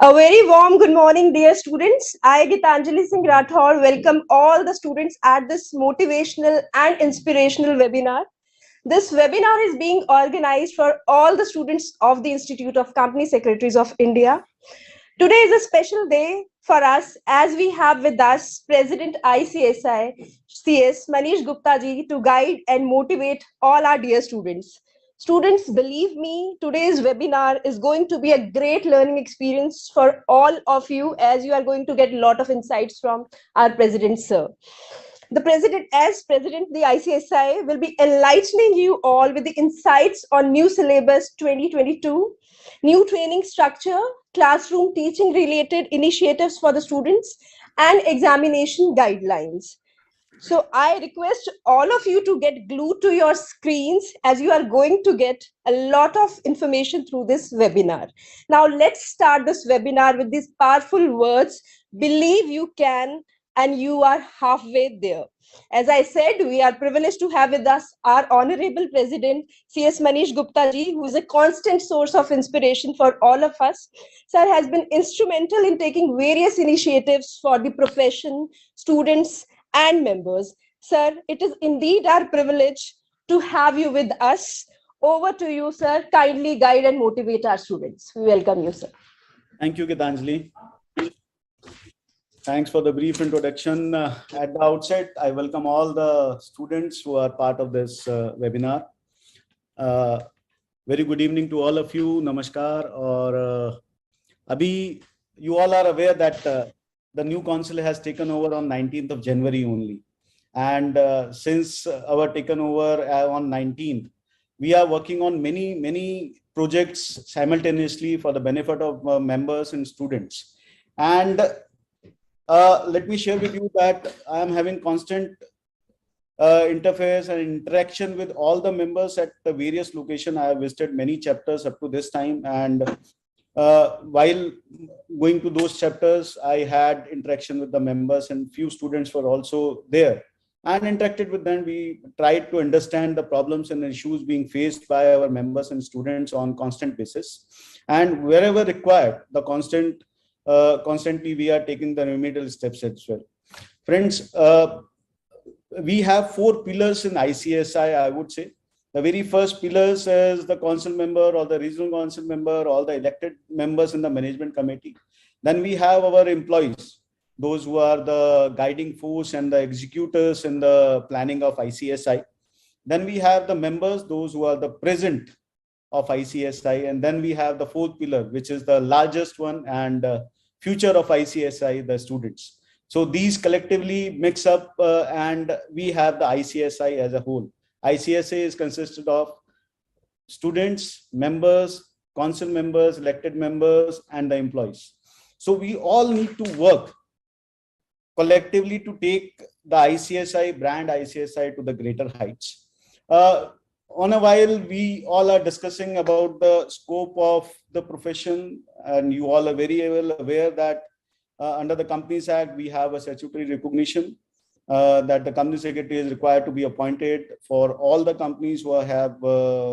A very warm good morning, dear students. I, Gitanjali Singh Rathore, welcome all the students at this motivational and inspirational webinar. This webinar is being organized for all the students of the Institute of Company Secretaries of India. Today is a special day for us as we have with us President ICSI, CS Manish Gupta ji, to guide and motivate all our dear students. Students, believe me, today's webinar is going to be a great learning experience for all of you as you are going to get a lot of insights from our President, sir. As President, the ICSI will be enlightening you all with the insights on new syllabus 2022, new training structure, classroom teaching related initiatives for the students, and examination guidelines. So I request all of you to get glued to your screens as you are going to get a lot of information through this webinar. Now let's start this webinar with these powerful words, believe you can, and you are halfway there. As I said, we are privileged to have with us our Honorable President, CS Manish Gupta ji, who is a constant source of inspiration for all of us. Sir has been instrumental in taking various initiatives for the profession, students, and members. Sir, it is indeed our privilege to have you with us. Over to you, sir. Kindly guide and motivate our students. We welcome you, sir. Thank you, Gitanjali. Thanks for the brief introduction. At the outset, I welcome all the students who are part of this webinar. Very good evening to all of you. Namaskar. Or Abhi, you all are aware that the new council has taken over on 19th of January only. And since our taken over on 19th, we are working on many projects simultaneously for the benefit of members and students. And let me share with you that I am having constant interface and interaction with all the members at the various locations. I have visited many chapters up to this time, and while going to those chapters, I had interaction with the members, and few students were also there and interacted with them. We tried to understand the problems and issues being faced by our members and students on constant basis, and wherever required, the constantly we are taking the remedial steps as well. Friends, we have 4 pillars in ICSI, I would say. The very first pillars is the council member or the regional council member, all the elected members in the management committee. Then we have our employees, those who are the guiding force and the executors in the planning of ICSI. Then we have the members, those who are the present of ICSI. And then we have the 4th pillar, which is the largest one and future of ICSI, the students. So these collectively mix up and we have the ICSI as a whole. ICSI is consisted of students, members, council members, elected members, and the employees. So we all need to work collectively to take the ICSI brand, ICSI to the greater heights. On a while, we all are discussing about the scope of the profession, and you all are very well aware that under the Companies Act, we have a statutory recognition that the company secretary is required to be appointed for all the companies who have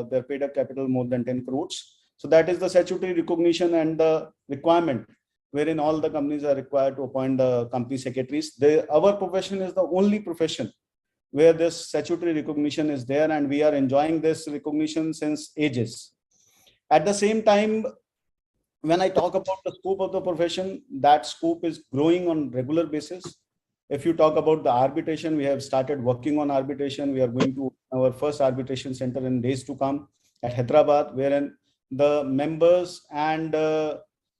their paid up capital more than 10 crores. So that is the statutory recognition and the requirement wherein all the companies are required to appoint the company secretaries. Our profession is the only profession where this statutory recognition is there, and we are enjoying this recognition since ages. At the same time, when I talk about the scope of the profession, that scope is growing on regular basis. If you talk about the arbitration, we have started working on arbitration. We are going to our first arbitration center in days to come at Hyderabad, wherein the members and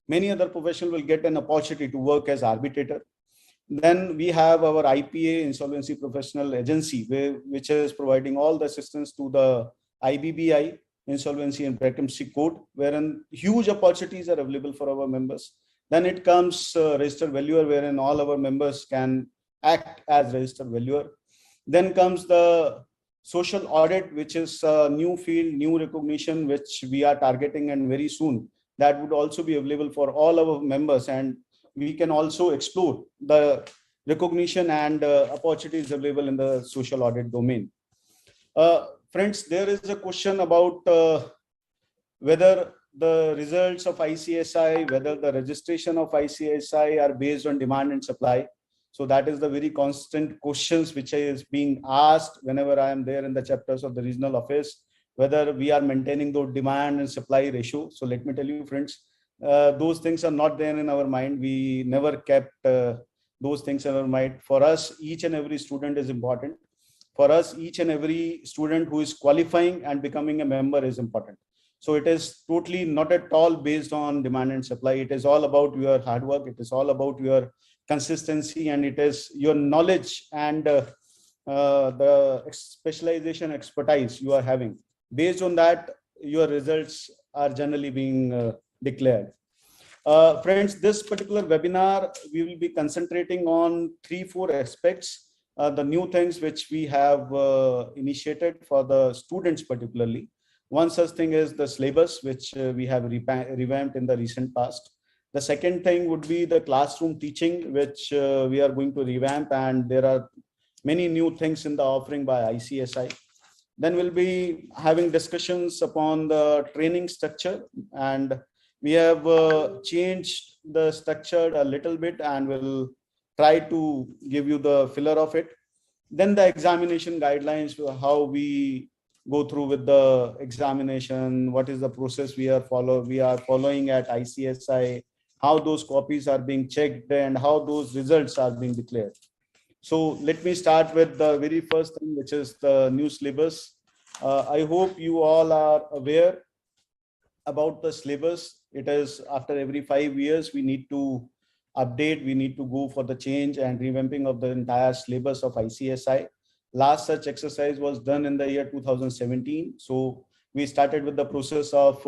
many other professionals will get an opportunity to work as arbitrator. Then we have our IPA, Insolvency Professional Agency, which is providing all the assistance to the IBBI, Insolvency and Bankruptcy Code, wherein huge opportunities are available for our members. Then it comes registered valuer, wherein all our members can act as registered valuer. Then comes the social audit, which is a new field, new recognition, which we are targeting, and very soon that would also be available for all our members, and we can also explore the recognition and opportunities available in the social audit domain. Friends, there is a question about whether the results of ICSI, whether the registration of ICSI are based on demand and supply. So that is the very constant questions which is being asked whenever I am there in the chapters of the regional office, whether we are maintaining those demand and supply ratio. So let me tell you, friends, those things are not there in our mind. We never kept those things in our mind. For us, each and every student is important. For us, each and every student who is qualifying and becoming a member is important. So it is totally not at all based on demand and supply. It is all about your hard work. It is all about your consistency, and it is your knowledge and the specialization expertise you are having. Based on that, your results are generally being declared. Friends, this particular webinar, we will be concentrating on 3-4 aspects. The new things which we have initiated for the students particularly. One such thing is the syllabus, which we have revamped in the recent past. The second thing would be the classroom teaching, which we are going to revamp, and there are many new things in the offering by ICSI. Then we'll be having discussions upon the training structure, and we have changed the structure a little bit, and we'll try to give you the filler of it. Then the examination guidelines, how we go through with the examination, what is the process we are following at ICSI, how those copies are being checked, and how those results are being declared. So let me start with the very first thing, which is the new syllabus. I hope you all are aware about the syllabus. It is after every 5 years, we need to update, we need to go for the change and revamping of the entire syllabus of ICSI. Last such exercise was done in the year 2017. So we started with the process of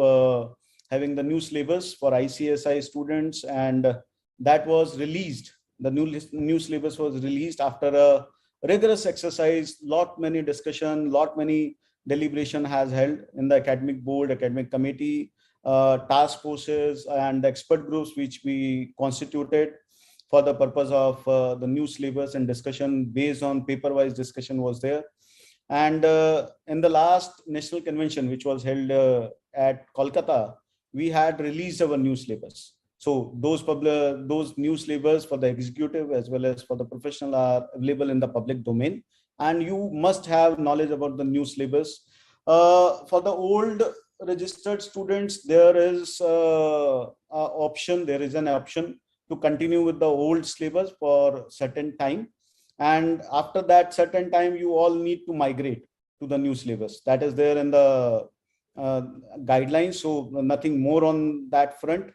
having the new syllabus for ICSI students, and that was released. The new syllabus was released after a rigorous exercise, many discussion, many deliberation has held in the academic board, academic committee, task forces, and expert groups which we constituted for the purpose of the new syllabus, and discussion based on paper-wise discussion was there. And in the last national convention, which was held at Kolkata, we had released our new syllabus. So those new syllabus for the executive as well as for the professional are available in the public domain, and you must have knowledge about the new syllabus. For the old registered students, there is an option to continue with the old syllabus for certain time, and after that certain time you all need to migrate to the new syllabus. That is there in the guidelines, so nothing more on that front.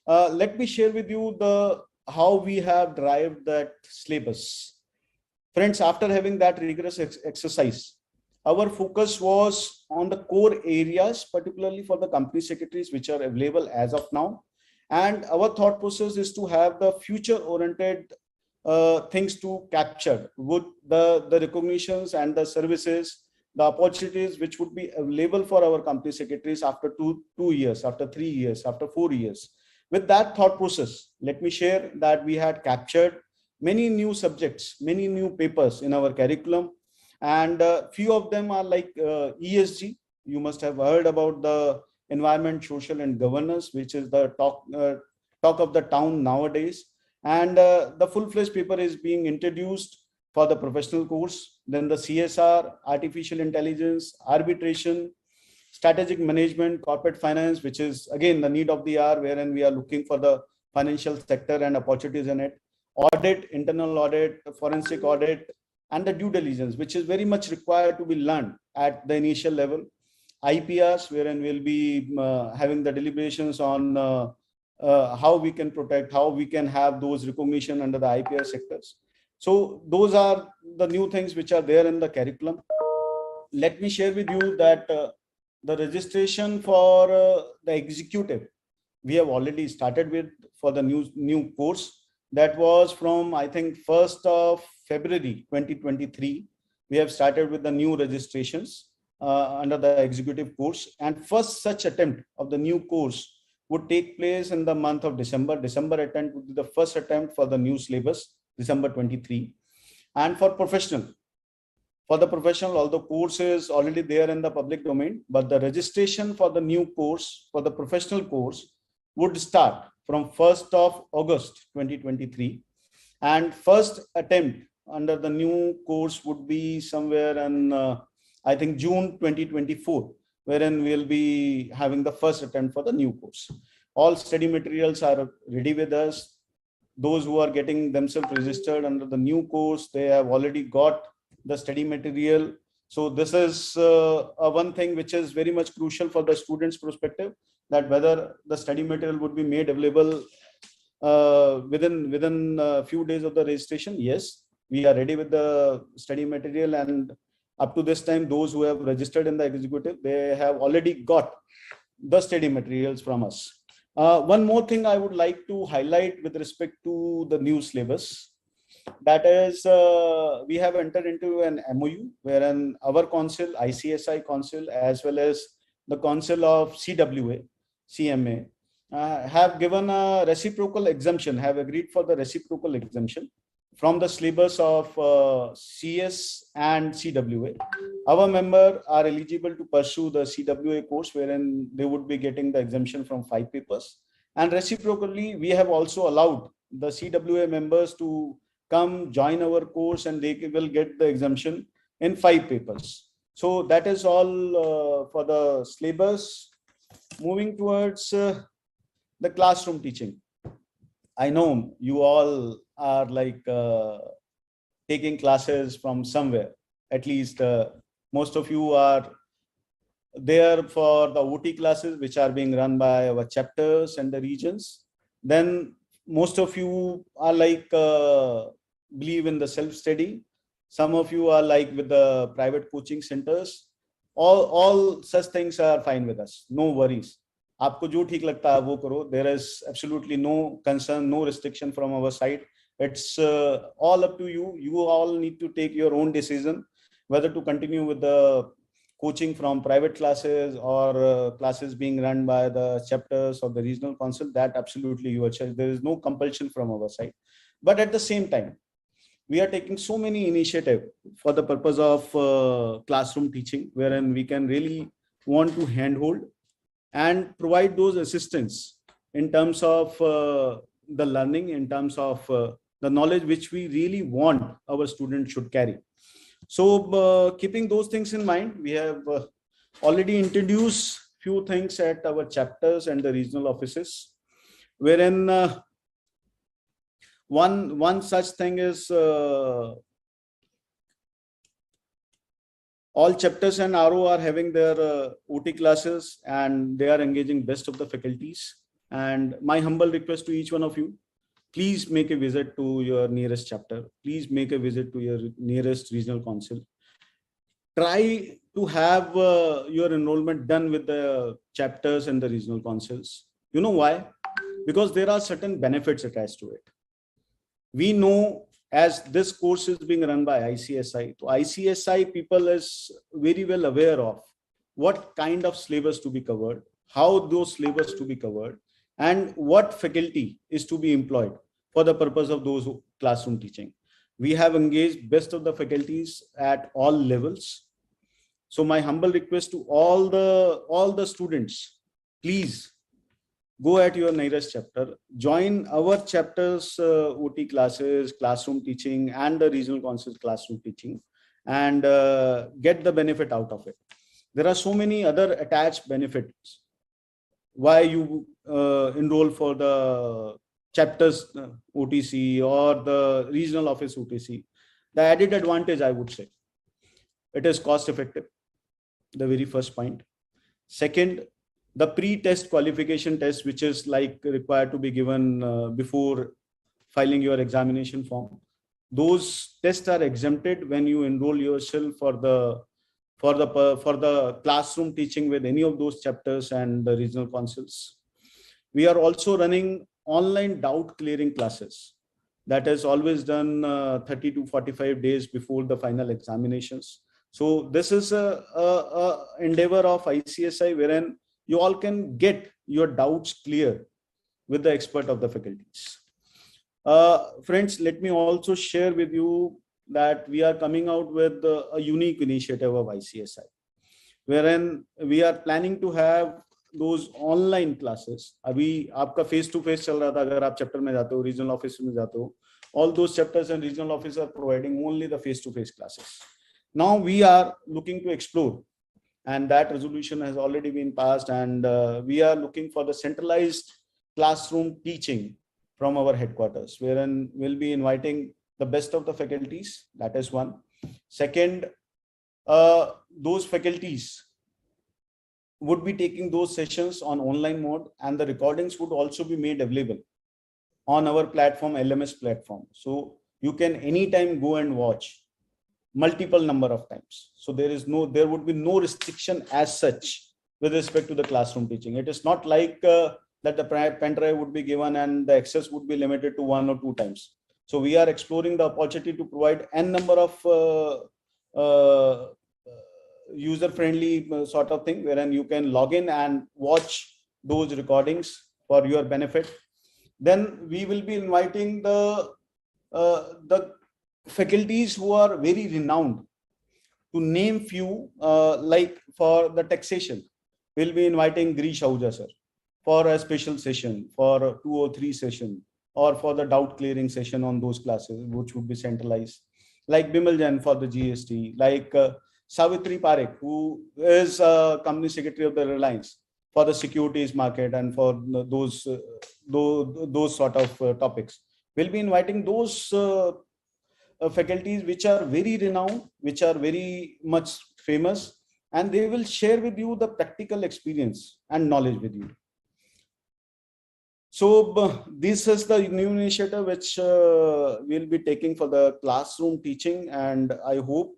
Let me share with you how we have derived that syllabus. Friends, after having that rigorous exercise, our focus was on the core areas, particularly for the company secretaries, which are available as of now. And our thought process is to have the future-oriented things to capture with the recognitions and the services, the opportunities which would be available for our company secretaries after 2 years, after 3 years, after 4 years. With that thought process, let me share that we had captured many new subjects, many new papers in our curriculum, and few of them are like ESG. You must have heard about the environment, social, and governance, which is the talk of the town nowadays. And the full-fledged paper is being introduced for the professional course. Then the CSR, artificial intelligence, arbitration, strategic management, corporate finance, which is again the need of the hour, wherein we are looking for the financial sector and opportunities in it. Audit, internal audit, forensic audit, and the due diligence, which is very much required to be learned at the initial level. IPRs, wherein we'll be having the deliberations on how we can protect, how we can have those recognition under the IPR sectors. So those are the new things which are there in the curriculum. Let me share with you that the registration for the executive, we have already started with for the new course. That was from, I think, 1st of February 2023. We have started with the new registrations under the executive course, and first such attempt of the new course would take place in the month of December. December attempt would be the first attempt for the new syllabus, December 23. And for For the professional, although course is already there in the public domain, but the registration for the new course, for the professional course, would start from 1st of August 2023, and first attempt under the new course would be somewhere in I think June 2024, wherein we'll be having the first attempt for the new course. All study materials are ready with us. Those who are getting themselves registered under the new course, they have already got the study material. So this is one thing which is very much crucial for the students' perspective, that whether the study material would be made available within a few days of the registration. Yes, we are ready with the study material, and up to this time, those who have registered in the executive, they have already got the study materials from us. One more thing I would like to highlight with respect to the new syllabus, that is, we have entered into an MOU wherein our council, ICSI council, as well as the council of CWA, CMA, have given a reciprocal exemption, have agreed for the reciprocal exemption from the syllabus of CS and CWA. Our members are eligible to pursue the CWA course, wherein they would be getting the exemption from 5 papers. And reciprocally, we have also allowed the CWA members to come join our course, and they will get the exemption in 5 papers. So that is all for the syllabus. Moving towards the classroom teaching. I know you all are like taking classes from somewhere. At least most of you are there for the OT classes, which are being run by our chapters and the regions. Then most of you are like believe in the self-study. Some of you are like with the private coaching centers. All such things are fine with us. No worries. आपको जो ठीक लगता है वो करो. There is absolutely no concern, no restriction from our side. It's all up to you. You all need to take your own decision whether to continue with the coaching from private classes or classes being run by the chapters or the regional council. That absolutely your choice. There is no compulsion from our side. But at the same time, we are taking so many initiatives for the purpose of classroom teaching, wherein we can really want to handhold and provide those assistance in terms of the learning, in terms of the knowledge which we really want our students should carry. So keeping those things in mind, we have already introduced few things at our chapters and the regional offices, wherein one such thing is all chapters and RO are having their OT classes, and they are engaging best of the faculties. And my humble request to each one of you, please make a visit to your nearest chapter. Please make a visit to your nearest regional council. Try to have your enrollment done with the chapters and the regional councils. You know why? Because there are certain benefits attached to it. We know, as this course is being run by ICSI, so ICSI people is very well aware of what kind of syllabus to be covered, how those syllabus to be covered, and what faculty is to be employed for the purpose of those classroom teaching. We have engaged best of the faculties at all levels. So my humble request to all the students, please go at your nearest chapter, join our chapters OT classes, classroom teaching, and the regional council classroom teaching, and get the benefit out of it. There are so many other attached benefits why you enroll for the chapters OTC or the regional office OTC. The added advantage, I would say, it is cost effective, the very first point. Second, the pre-test qualification test, which is like required to be given before filing your examination form. Those tests are exempted when you enroll yourself for the classroom teaching with any of those chapters and the regional councils. We are also running online doubt clearing classes. That is always done 30 to 45 days before the final examinations. So this is a endeavor of ICSI wherein you all can get your doubts clear with the expert of the faculties. Friends, let me also share with you that we are coming out with a unique initiative of ICSI, wherein we are planning to have those online classes. अभी आपका face to face चल रहा था, अगर आप chapter में जाते हो, regional office में जाते हो, all those chapters and regional office are providing only the face to face classes. Now we are looking to explore, and that resolution has already been passed, and we are looking for the centralized classroom teaching from our headquarters, wherein we'll be inviting the best of the faculties. That is one. Second, those faculties would be taking those sessions on online mode, and the recordings would also be made available on our platform, LMS platform. So you can anytime go and watch multiple number of times. So there would be no restriction as such with respect to the classroom teaching. It is not like that the pen drive would be given and the access would be limited to 1 or 2 times. So we are exploring the opportunity to provide n number of user-friendly sort of thing, wherein you can log in and watch those recordings for your benefit. Then we will be inviting the faculties who are very renowned. To name few, like for the taxation, we'll be inviting Grish Ahuja sir for a special session, for 2 or 3 session, or for the doubt clearing session on those classes, which would be centralized. Like Bimal Jain for the GST, like Savitri Parekh, who is company secretary of the Reliance for the securities market and for those sort of topics. We'll be inviting those faculties which are very renowned, which are very much famous, and they will share with you the practical experience and knowledge with you. So this is the new initiative which we'll be taking for the classroom teaching, and I hope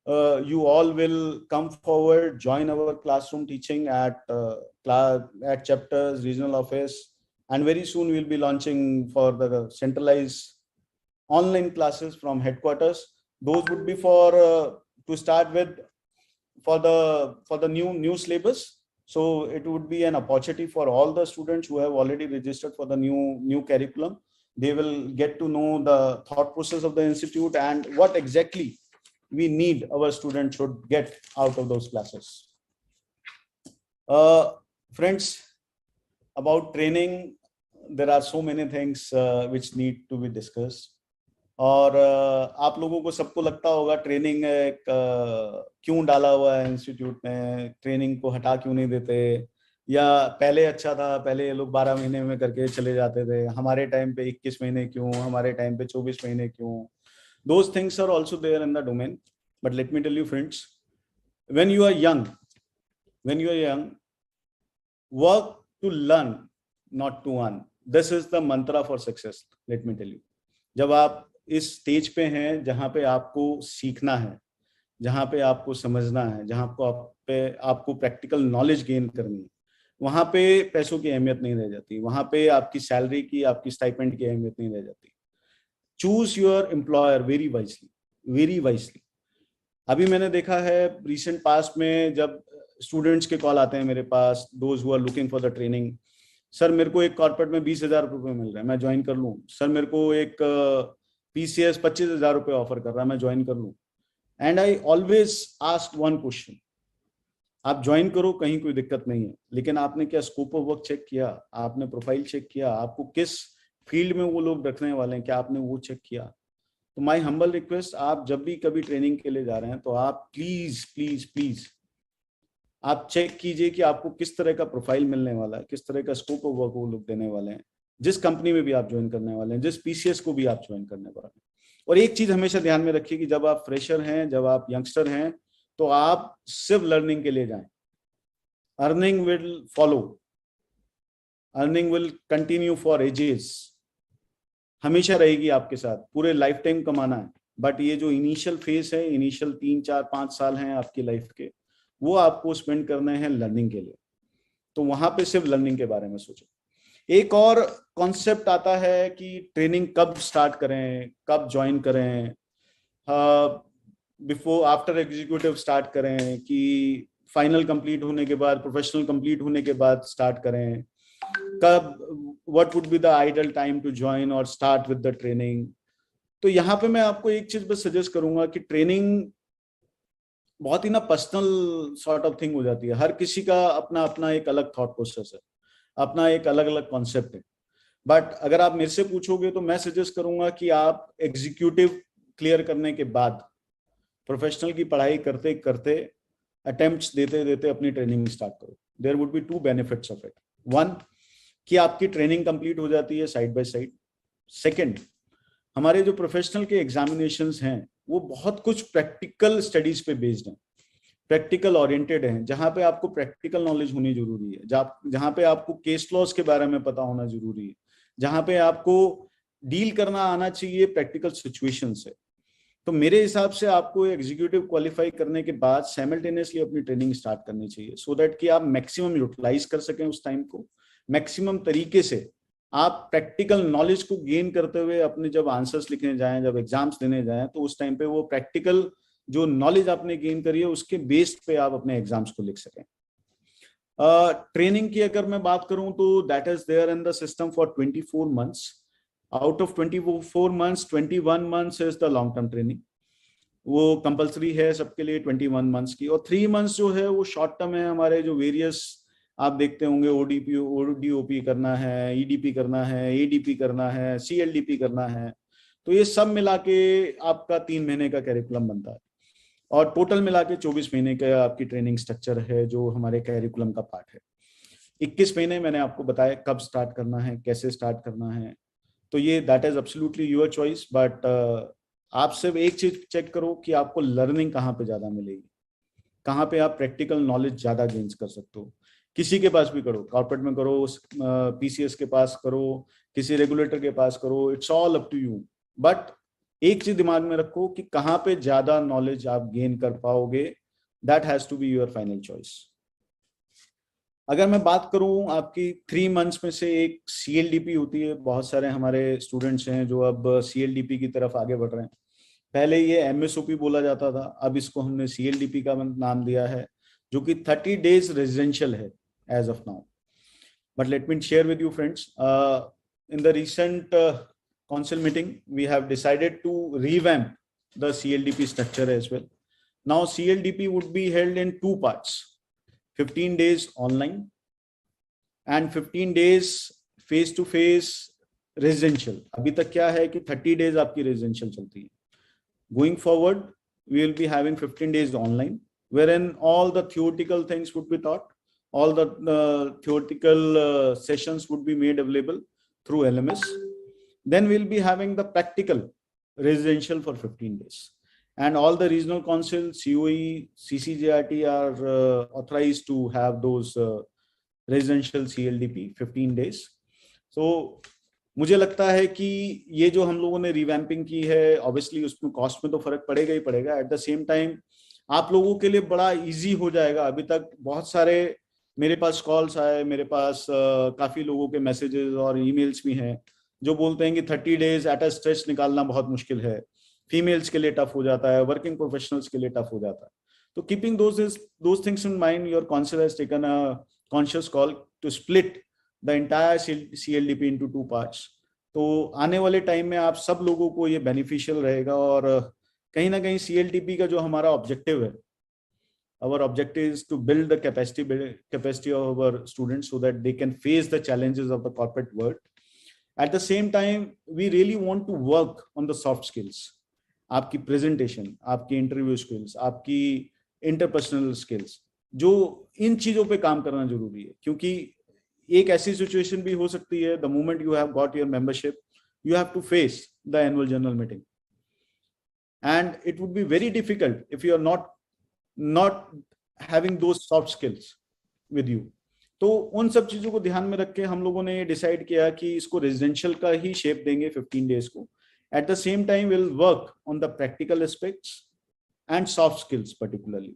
you all will come forward, join our classroom teaching at chapters, regional office, and very soon we'll be launching for the centralized online classes from headquarters. Those would be for to start with for the new syllabus. So it would be an opportunity for all the students who have already registered for the new curriculum. They will get to know the thought process of the institute and what exactly we need our students should get out of those classes. Friends, about training, there are so many things which need to be discussed. और आप लोगों को सबको लगता होगा training क्यों डाला हुआ है इंस्टीट्यूट में, ट्रेनिंग को हटा क्यों नहीं देते, या पहले अच्छा था, पहले ये लोग 12 महीने में करके चले जाते थे, हमारे टाइम पे 21 महीने क्यों, हमारे टाइम पे 24 महीने क्यों. Those things are also there in the domain. But let me tell you, friends, when you are young, work to learn, not to earn. This is the mantra for success. Let me tell you. जब आप इस stage पे हैं जहां पे आपको सीखना है, जहां पे आपको समझना है, जहां आपको प्रैक्टिकल नॉलेज गेन करनी है, वहां पे पैसों की अहमियत नहीं रह जाती, वहां पे आपकी सैलरी की, आपकी स्टाइपेंड की अहमियत नहीं रह जाती. Choose your employer very wisely. अभी मैंने देखा है रिसेंट पास्ट में, जब स्टूडेंट्स के कॉल आते हैं मेरे पास, those who are looking for the training, sir मेरे को एक कॉर्पोरेट में 20,000 रुपये मिल रहा है, मैं ज्वाइन कर लूं. सर मेरे को एक PCS 25,000 रुपये ऑफर कर रहा है, मैं ज्वाइन कर लूं. And I always ask one question, आप ज्वाइन करो, कहीं कोई दिक्कत नहीं है, लेकिन आपने क्या स्कोप ऑफ वर्क चेक किया, आपने प्रोफाइल चेक किया, आपको किस फील्ड में वो लोग रखने वाले हैं, क्या आपने वो चेक किया. तो माय हम्बल रिक्वेस्ट, आप जब भी कभी ट्रेनिंग के लिए जा रहे हैं तो आप प्लीज आप चेक कीजिए कि आपको किस तरह का प्रोफाइल मिलने वाला है, किस तरह का स्कोप ऑफ वर्क वो लोग देने वाले हैं, जिस कंपनी में भी आप ज्वाइन करने वाले हैं, जिस PCS को भी आप ज्वाइन करने वाले हैं. और एक चीज हमेशा ध्यान में रखिए कि जब आप फ्रेशर हैं, जब आप यंगस्टर हैं, तो आप सिर्फ लर्निंग के लिए जाएं. Earning will follow, earning will continue for ages, हमेशा रहेगी आपके साथ, पूरे लाइफ टाइम कमाना है. बट ये जो इनिशियल फेज है, इनिशियल 3, 4, 5 साल हैं आपकी लाइफ के, वो आपको स्पेंड करने हैं लर्निंग के लिए. तो वहां पे सिर्फ लर्निंग के बारे में सोचो. एक और कॉन्सेप्ट आता है कि ट्रेनिंग कब स्टार्ट करें, कब ज्वाइन करें, बिफोर आफ्टर एग्जीक्यूटिव स्टार्ट करें, कि फाइनल कंप्लीट होने के बाद, प्रोफेशनल कंप्लीट होने के बाद स्टार्ट करें, कब, what would be the ideal time to join और स्टार्ट विद द ट्रेनिंग. तो यहाँ पे मैं आपको एक चीज बस सजेस्ट करूंगा कि ट्रेनिंग बहुत ही ना पर्सनल सॉर्ट ऑफ थिंग हो जाती है। हर किसी का अपना अपना एक अलग थॉट प्रोसेस है, अपना एक अलग अलग कॉन्सेप्ट है। बट अगर आप मेरे से पूछोगे तो मैं सजेस्ट करूंगा कि आप एग्जीक्यूटिव क्लियर करने के बाद प्रोफेशनल की पढ़ाई करते करते, अटेम्प्ट्स देते देते अपनी ट्रेनिंग स्टार्ट करो। There would be two benefits of it. One, कि आपकी ट्रेनिंग कंप्लीट हो जाती है साइड बाय साइड। सेकंड, हमारे जो प्रोफेशनल के एग्जामिनेशंस हैं वो बहुत कुछ प्रैक्टिकल स्टडीज पे बेस्ड हैं, प्रैक्टिकल ओरिएंटेड हैं, जहां पे आपको प्रैक्टिकल नॉलेज होनी जरूरी है, जहां पे आपको केस लॉज के बारे में पता होना जरूरी है, जहां पे आपको डील करना आना चाहिए प्रैक्टिकल सिचुएशन से। तो मेरे हिसाब से आपको एग्जीक्यूटिव क्वालिफाई करने के बाद साइमल्टेनियसली अपनी ट्रेनिंग स्टार्ट करनी चाहिए, सो दैट कि आप मैक्सिमम यूटिलाइज कर सकें उस टाइम को, मैक्सिमम तरीके से आप प्रैक्टिकल नॉलेज को गेन करते हुए अपने जब आंसर्स लिखने जाएं, जब एग्जाम्स देने जाएं, तो उस टाइम पे वो प्रैक्टिकल जो नॉलेज आपने गेन करी है उसके बेस्ड पे आप अपने एग्जाम्स को लिख सकें। ट्रेनिंग की अगर मैं बात करूं तो that is there in the system for 24 months। Out of 24 months, 21 months is the long term training. वो कंपलसरी है सबके लिए 21 months की, और 3 months जो है वो शॉर्ट टर्म है। हमारे जो वेरियस आप देखते होंगे, ओडीपी ओडीओपी करना है, ईडीपी करना है, एडीपी करना है, सीएलडीपी करना है, तो ये सब मिला के आपका 3 महीने का कैरिकुलम बनता है, और टोटल मिला के 24 महीने का आपकी ट्रेनिंग स्ट्रक्चर है जो हमारे कैरिकुलम का पार्ट है। 21 महीने मैंने आपको बताया कब स्टार्ट करना है, कैसे स्टार्ट करना है, तो ये that is absolutely your choice. But आप सिर्फ एक चीज चेक करो कि आपको लर्निंग कहाँ पे ज्यादा मिलेगी, कहाँ पे आप प्रैक्टिकल नॉलेज ज्यादा गेन कर सकते हो। किसी के पास भी करो, कॉर्पोरेट में करो, पीसीएस के पास करो, किसी रेगुलेटर के पास करो, it's all up to you. But एक चीज दिमाग में रखो कि कहाँ पे ज्यादा नॉलेज आप गेन कर पाओगे, that has to be your final choice. अगर मैं बात करूं आपकी 3 months में से एक सीएलडीपी होती है। बहुत सारे हमारे स्टूडेंट्स हैं जो अब सीएलडीपी की तरफ आगे बढ़ रहे हैं। पहले ये एमएसओपी बोला जाता था, अब इसको हमने सीएलडीपी का नाम दिया है, जो कि 30 days रेजिडेंशियल है as of now. But let me share with you friends, in the recent council meeting we have decided to revamp the CLDP structure as well. Now CLDP would be held in 2 parts: 15 days online and 15 days face to face residential. अभी तक क्या है कि 30 days आपकी residential चलती है। Going forward, we will be having 15 days online, wherein all the theoretical things would be taught, all the theoretical sessions would be made available through LMS. Then we'll be having the practical residential for 15 days. And all the regional councils, COE, CCJRT are authorized to have those residential CLDP 15 days. So मुझे लगता है कि ये जो हम लोगों ने revamping की है, ऑब्वियसली उसमें कॉस्ट में तो फर्क पड़ेगा ही पड़ेगा। एट द सेम टाइम आप लोगों के लिए बड़ा इजी हो जाएगा। अभी तक बहुत सारे मेरे पास कॉल्स आए, मेरे पास काफी लोगों के मैसेजेस और ईमेल्स भी हैं जो बोलते हैं कि 30 days एट अ स्ट्रेच निकालना बहुत मुश्किल है, फीमेल्स के लिए टफ हो जाता है, वर्किंग प्रोफेशनल्स के लिए टफ हो जाता है। तो keeping those things in mind, your council has taken a conscious call to split the entire CLDP into 2 parts। तो आने वाले टाइम में आप सब लोगों को ये बेनिफिशियल रहेगा। और कहीं ना कहीं CLDP का जो हमारा ऑब्जेक्टिव है, our objective is to build the capacity of our students so that they can face the challenges of the corporate world. At the same time, we really want to work on the soft skills. आपकी presentation, आपकी interview skills, आपकी interpersonal skills, जो इन चीजों पे काम करना जरूरी है। क्योंकि एक ऐसी सिचुएशन भी हो सकती है, the moment you have got your membership, you have to face the annual general meeting, and it would be very difficult if you are not having those soft skills with you. तो उन सब चीजों को ध्यान में रख के हम लोगों ने डिसाइड किया कि इसको रेजिडेंशियल का ही शेप देंगे 15 days को। Eight the same time will work on the practical aspects and soft skills particularly,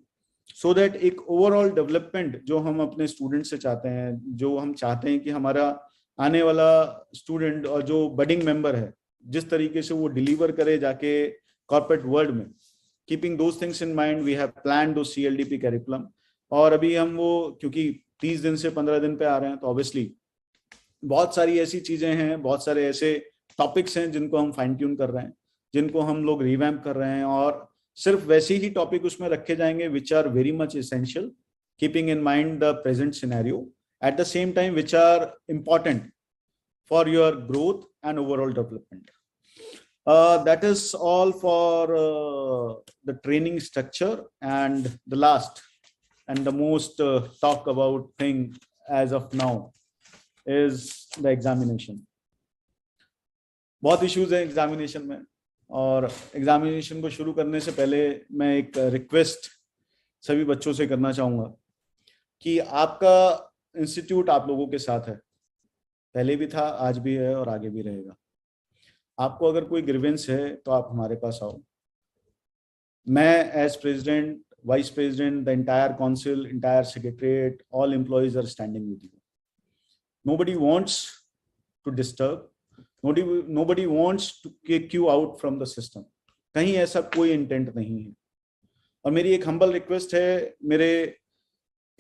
so that एक ओवरऑल डेवलपमेंट जो हम अपने स्टूडेंट से चाहते हैं, जो हम चाहते हैं कि हमारा आने वाला स्टूडेंट और जो बडिंग मेंबर है जिस तरीके से वो डिलीवर करे जाके कॉर्पोरेट वर्ल्ड में, keeping those things in mind, we have planned दो CLDP कैरिकुलम। और अभी हम वो, क्योंकि 30 दिन से 15 दिन पे आ रहे हैं, तो ऑब्वियसली बहुत सारी ऐसी चीजें हैं, बहुत सारे ऐसे टॉपिक्स हैं जिनको हम फाइन ट्यून कर रहे हैं। जिनको हम लोग रिवैम्प कर रहे हैं, और सिर्फ वैसे ही टॉपिक उसमें रखे जाएंगे which are very much essential, keeping in mind the present scenario, at the same time which are important for your growth and overall development. That is all for the training structure. And the last and the most talk about thing as of now is the examination. बहुत issues हैं examination में, और examination को शुरू करने से पहले मैं एक रिक्वेस्ट सभी बच्चों से करना चाहूँगा कि आपका इंस्टीट्यूट आप लोगों के साथ है, पहले भी था, आज भी है और आगे भी रहेगा। आपको अगर कोई ग्रीवेंस है तो आप हमारे पास आओ। मैं as president, vice president, the entire council, entire secretariat, all employees are standing with you. Nobody wants to disturb, nobody wants to kick you out from the system. कहीं ऐसा कोई इंटेंट नहीं है। और मेरी एक हम्बल रिक्वेस्ट है मेरे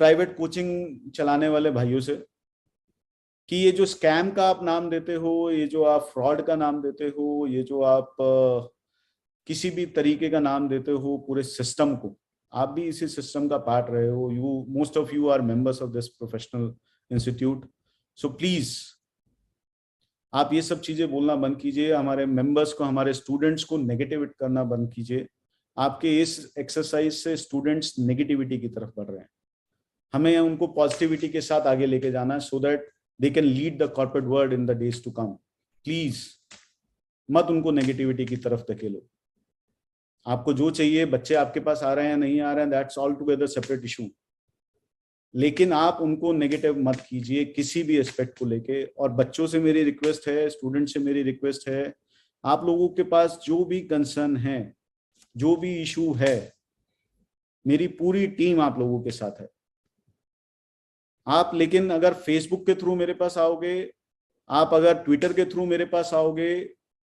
प्राइवेट कोचिंग चलाने वाले भाइयों से कि ये जो स्कैम का आप नाम देते हो, ये जो आप फ्रॉड का नाम देते हो, ये जो आप किसी भी तरीके का नाम देते हो पूरे सिस्टम को, आप भी इसी सिस्टम का पार्ट रहे हो। You, most of you are members of this professional institute. So please आप ये सब चीजें बोलना बंद कीजिए, हमारे मेंबर्स को, हमारे स्टूडेंट्स को नेगेटिवेट करना बंद कीजिए। आपके इस एक्सरसाइज से स्टूडेंट्स नेगेटिविटी की तरफ बढ़ रहे हैं। हमें उनको पॉजिटिविटी के साथ आगे लेके जाना है, so that they can lead the corporate world in the days to come. Please मत उनको नेगेटिविटी की तरफ धकेलो। आपको जो चाहिए, बच्चे आपके पास आ रहे हैं नहीं आ रहे हैं, that's all together separate issue, लेकिन आप उनको नेगेटिव मत कीजिए किसी भी एस्पेक्ट को लेके। और बच्चों से मेरी रिक्वेस्ट है, स्टूडेंट से मेरी रिक्वेस्ट है, आप लोगों के पास जो भी कंसर्न है, जो भी इशू है, मेरी पूरी टीम आप लोगों के साथ है। आप लेकिन अगर फेसबुक के थ्रू मेरे पास आओगे, आप अगर ट्विटर के थ्रू मेरे पास आओगे,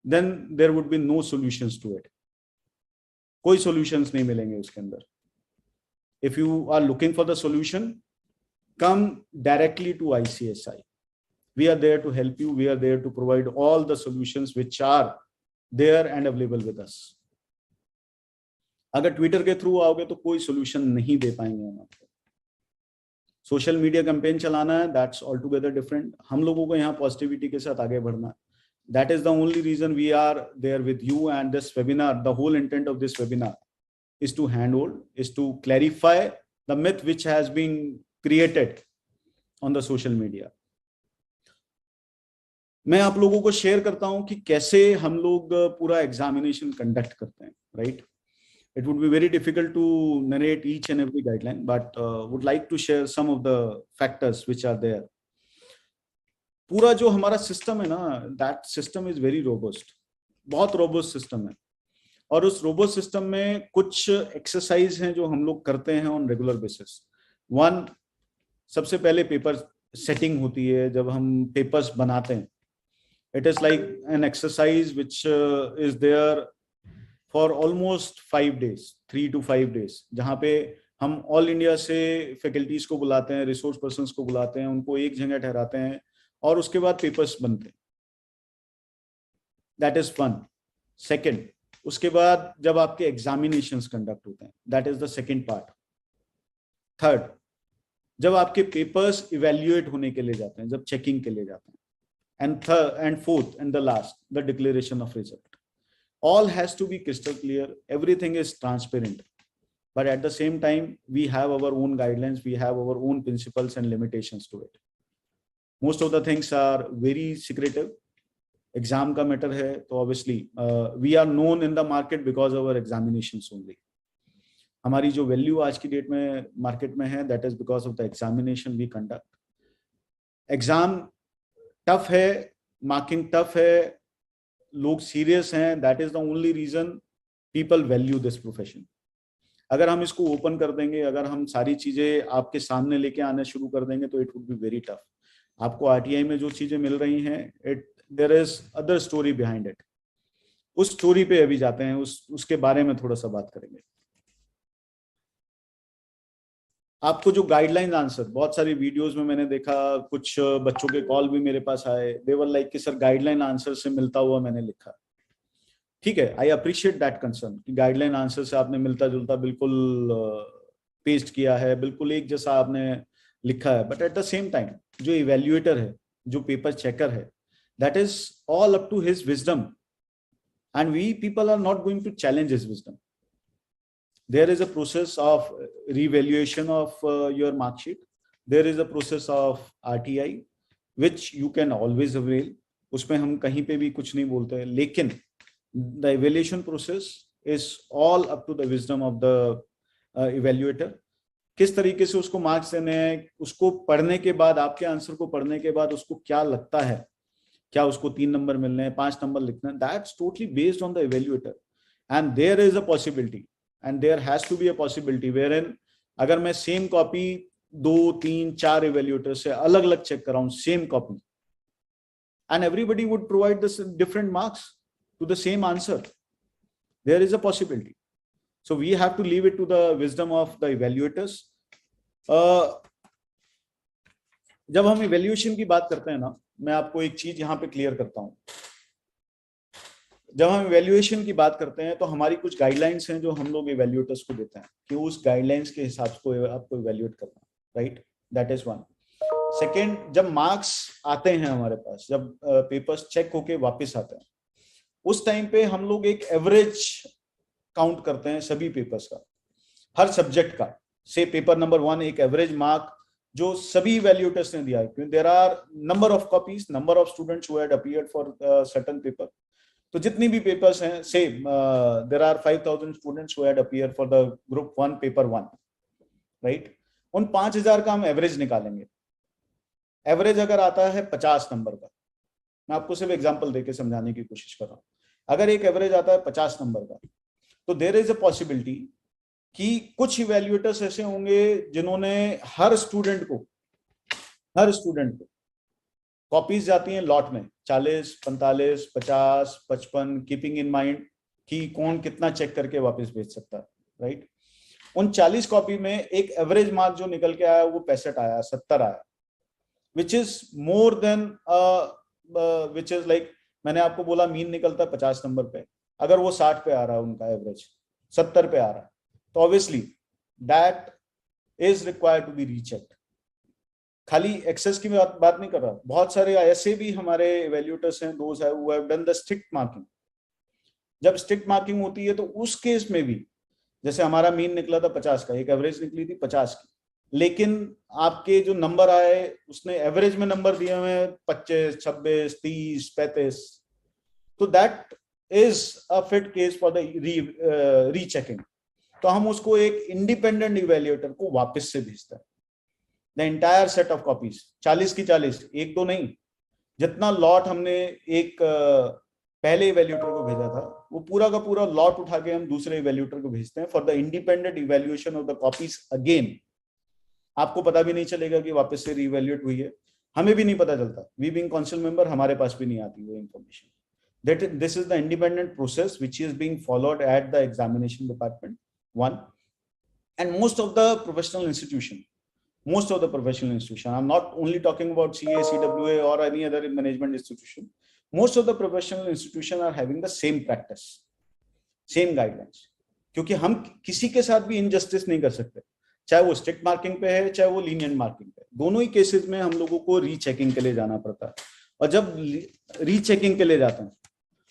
then there would be no solutions to it. कोई सॉल्यूशंस नहीं मिलेंगे उसके अंदर। If you are looking for the solution, come directly to ICSI. We are there to help you. We are there to provide all the solutions which are there and available with us. अगर Twitter के through आओगे तो कोई solution नहीं दे पाएंगे हम आपको। Social media campaign चलाना है, दैट्स ऑल टुगेदर डिफरेंट। हम लोगों को यहाँ पॉजिटिविटी के साथ आगे बढ़ना है। That is the only reason we are there with you and this webinar. The whole intent of this webinar is to handhold, is to clarify the myth which has been created on the social media. मैं आप लोगों को share करता हूं कि कैसे हम लोग पूरा एग्जामिनेशन कंडक्ट करते हैं, right? It would be very difficult to narrate each and every guideline, but would like to share some of the factors which are there. पूरा जो हमारा सिस्टम है ना, that system is very robust, बहुत robust system है। और उस robot system में कुछ एक्सरसाइज हैं जो हम लोग करते हैं ऑन रेगुलर बेसिस। वन, सबसे पहले पेपर सेटिंग होती है जब हम पेपर्स बनाते हैं। It is like an exercise which is there for almost 5 days, 3 to 5 days, जहाँ पे हम ऑल इंडिया से फैकल्टीज को बुलाते हैं, रिसोर्स पर्सन्स को बुलाते हैं, उनको एक जगह ठहराते हैं और उसके बाद पेपर्स बनते हैं। That is one. सेकेंड, उसके बाद जब आपके एग्जामिनेशंस कंडक्ट होते हैं, that is the second part. Third, जब आपके पेपर्स इवेल्युएट होने के लिए जाते हैं, जब चेकिंग के लिए जाते हैं। And fourth and the last, the declaration of result. All has to be crystal clear. Everything is transparent. But at the same time, we have our own guidelines. We have our own principles and limitations to it. Most of the things are very secretive. Exam का matter है, तो obviously we are known in the market because of our examinations only. हमारी जो value आज की date में market में है, that is because of the examination we conduct. Exam tough है, marking tough है, लोग सीरियस हैं, that is the only reason people value this profession. अगर हम इसको ओपन कर देंगे, अगर हम सारी चीजें आपके सामने लेके आने शुरू कर देंगे, तो it would be very tough. आपको RTI में जो चीजें मिल रही हैं, there is other story behind it. उस स्टोरी पे अभी जाते हैं, उसके बारे में थोड़ा सा बात करेंगे। आपको जो गाइडलाइन आंसर, बहुत सारी वीडियोस में मैंने देखा, कुछ बच्चों के कॉल भी मेरे पास आए, दे वर लाइक कि सर गाइडलाइन आंसर से मिलता हुआ मैंने लिखा। ठीक है, आई अप्रिशिएट दैट कंसर्न कि गाइडलाइन आंसर से आपने मिलता जुलता बिल्कुल पेस्ट किया है, बिल्कुल एक जैसा आपने लिखा है, but at the same time जो इवेल्युएटर है, जो पेपर चेकर है, that is all up to his wisdom, and we people are not going to challenge his wisdom. There is a process of revaluation of your mark sheet. There is a process of RTI which you can always avail. उसमें हम कहीं पे भी कुछ नहीं बोलते हैं, लेकिन the evaluation process is all up to the wisdom of the evaluator. किस तरीके से उसको मार्क्स देने हैं, उसको पढ़ने के बाद, आपके आंसर को पढ़ने के बाद उसको क्या लगता है, क्या उसको 3 नंबर मिलने हैं, 5 नंबर लिखना है, that's totally based on the evaluator. And there is a possibility and there has to be a possibility wherein अगर मैं सेम कॉपी 2, 3, 4 इवेल्युएटर से अलग अलग चेक कराऊं, same copy, and everybody would provide this different marks to the same answer, there is a possibility. So we have to leave it to the wisdom of the evaluators. जब हम evaluation की बात करते हैं ना, मैं आपको एक चीज यहाँ पे क्लियर करता हूँ. जब हम इवेल्युएशन की बात करते हैं तो हमारी कुछ गाइडलाइंस हैं जो हम लोग इवेल्युएटर्स को देते हैं कि उस गाइडलाइंस के हिसाब से आपको इवेल्युएट करना, right. That is one. Second, जब मार्क्स आते हैं हमारे पास, जब पेपर्स चेक होके वापस आते हैं, उस टाइम पे हम लोग एक एवरेज काउंट करते हैं सभी पेपर्स का, हर सब्जेक्ट का. से पेपर नंबर 1 एक एवरेज मार्क जो सभी इवेल्युएटर्स ने दिया है, क्योंकि there are number of copies, number of students who had appeared for certain paper. तो जितनी भी पेपर्स हैं, से there are 5000 students who had appear for the group 1 paper 1, right. उन 5000 का हम एवरेज निकालेंगे. एवरेज अगर आता है 50 नंबर का, मैं आपको सिर्फ एग्जांपल देके समझाने की कोशिश कर रहा हूं. अगर एक एवरेज आता है 50 नंबर का, तो देयर इज अ पॉसिबिलिटी कि कुछ इवेल्युएटर्स ऐसे होंगे जिन्होंने हर स्टूडेंट को कॉपीज जाती हैं लॉट में 40, 45, 50, 55, कीपिंग इन माइंड कि कौन कितना चेक करके वापस भेज सकता है, राइट. उन 40 कॉपी में एक एवरेज मार्क जो निकल के आया वो 65 आया, 70 आया, which is more than, which is like, मैंने आपको बोला मीन निकलता है 50 नंबर पे, अगर वो 60 पे आ रहा है, उनका एवरेज 70 पे आ रहा है, तो obviously that is required to be rechecked. खाली एक्सेस की बात नहीं कर रहा, बहुत सारे ऐसे भी हमारे इवेल्युएटर्स हैं, those who have done the strict marking. जब स्ट्रिक्ट मार्किंग होती है तो उस केस में भी, जैसे हमारा मीन निकला था 50 का, एक एवरेज निकली थी 50 की, लेकिन आपके जो नंबर आए उसने एवरेज में नंबर दिए हुए 25, 26, 30, 35, तो that is a fit case for the rechecking. तो हम उसको एक इंडिपेंडेंट इवेल्युएटर को वापस से भेजते हैं. The entire set of copies 40 की 40, एक दो नहीं, जितना लॉट हमने एक पहले इवेल्युएटर को भेजा था, वो पूरा का पूरा लॉट उठा के हम दूसरे इवेल्युएटर को भेजते हैं for the independent evaluation of the copies again. आपको पता भी नहीं चलेगा कि वापस से रीइवेल्युएट हुई है, हमें भी नहीं पता चलता. वी बीइंग काउंसिल मेंबर, हमारे पास भी नहीं आती वो information. That this is the independent process which is being followed at the examination department, one. And most of the professional institution, I'm not only talking about CA, CWA or any other management institution, most of the professional institution are having the same practice, same guidelines. क्योंकि हम किसी के साथ भी injustice नहीं कर सकते, चाहे वो स्ट्रिक्ट मार्किंग पे है, चाहे वो लीनियंट मार्किंग पे. दोनों ही केसेस में हम लोगों को रीचेकिंग के लिए जाना पड़ता है. और जब रीचेकिंग के लिए जाते हैं,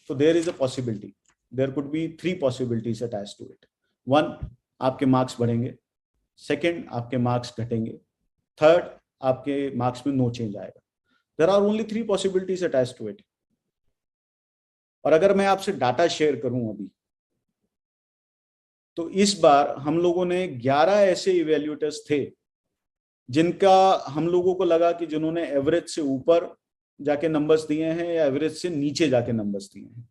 so there is a possibility, there could be 3 possibilities attached to it. 1, आपके मार्क्स बढ़ेंगे. 2, आपके मार्क्स घटेंगे. 3, आपके मार्क्स में नो चेंज आएगा. There are only 3 possibilities attached to it. और अगर मैं आपसे डाटा शेयर करूं अभी, तो इस बार हम लोगों ने 11 ऐसे इवेल्युएटर्स थे जिनका हम लोगों को लगा कि जिन्होंने एवरेज से ऊपर जाके नंबर्स दिए हैं या एवरेज से नीचे जाके नंबर्स दिए हैं.